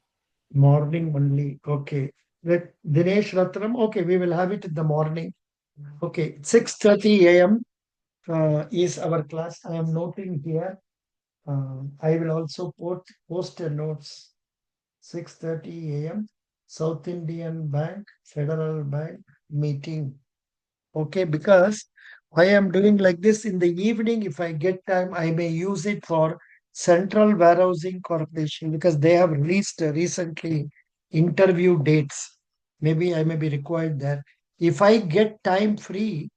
Morning only. Okay. Let Dinesh Ratnam. Okay, we will have it in the morning. Okay, 6:30 a.m. Is our class. I am noting here. I will also post a notes. 6:30 a.m. South Indian Bank, Federal Bank meeting. Okay, because I am doing like this in the evening. If I get time, I may use it for Central Warehousing Corporation because they have released recently interview dates. Maybe I may be required there. If I get time free,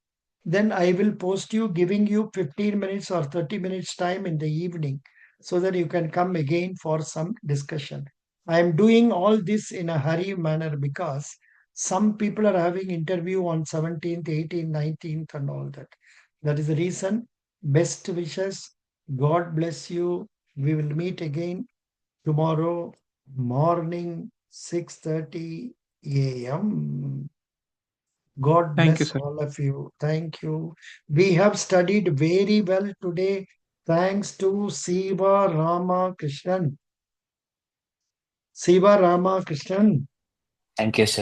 then I will post you, giving you 15 minutes or 30 minutes time in the evening so that you can come again for some discussion. I am doing all this in a hurry manner because some people are having interview on 17th, 18th, 19th and all that. That is the reason. Best wishes. God bless you. We will meet again tomorrow morning 6:30 a.m. God Thank you, bless sir. all of you. Thank you. We have studied very well today. Thanks to Siva Ramakrishnan. Siva Ramakrishnan. Thank you, sir.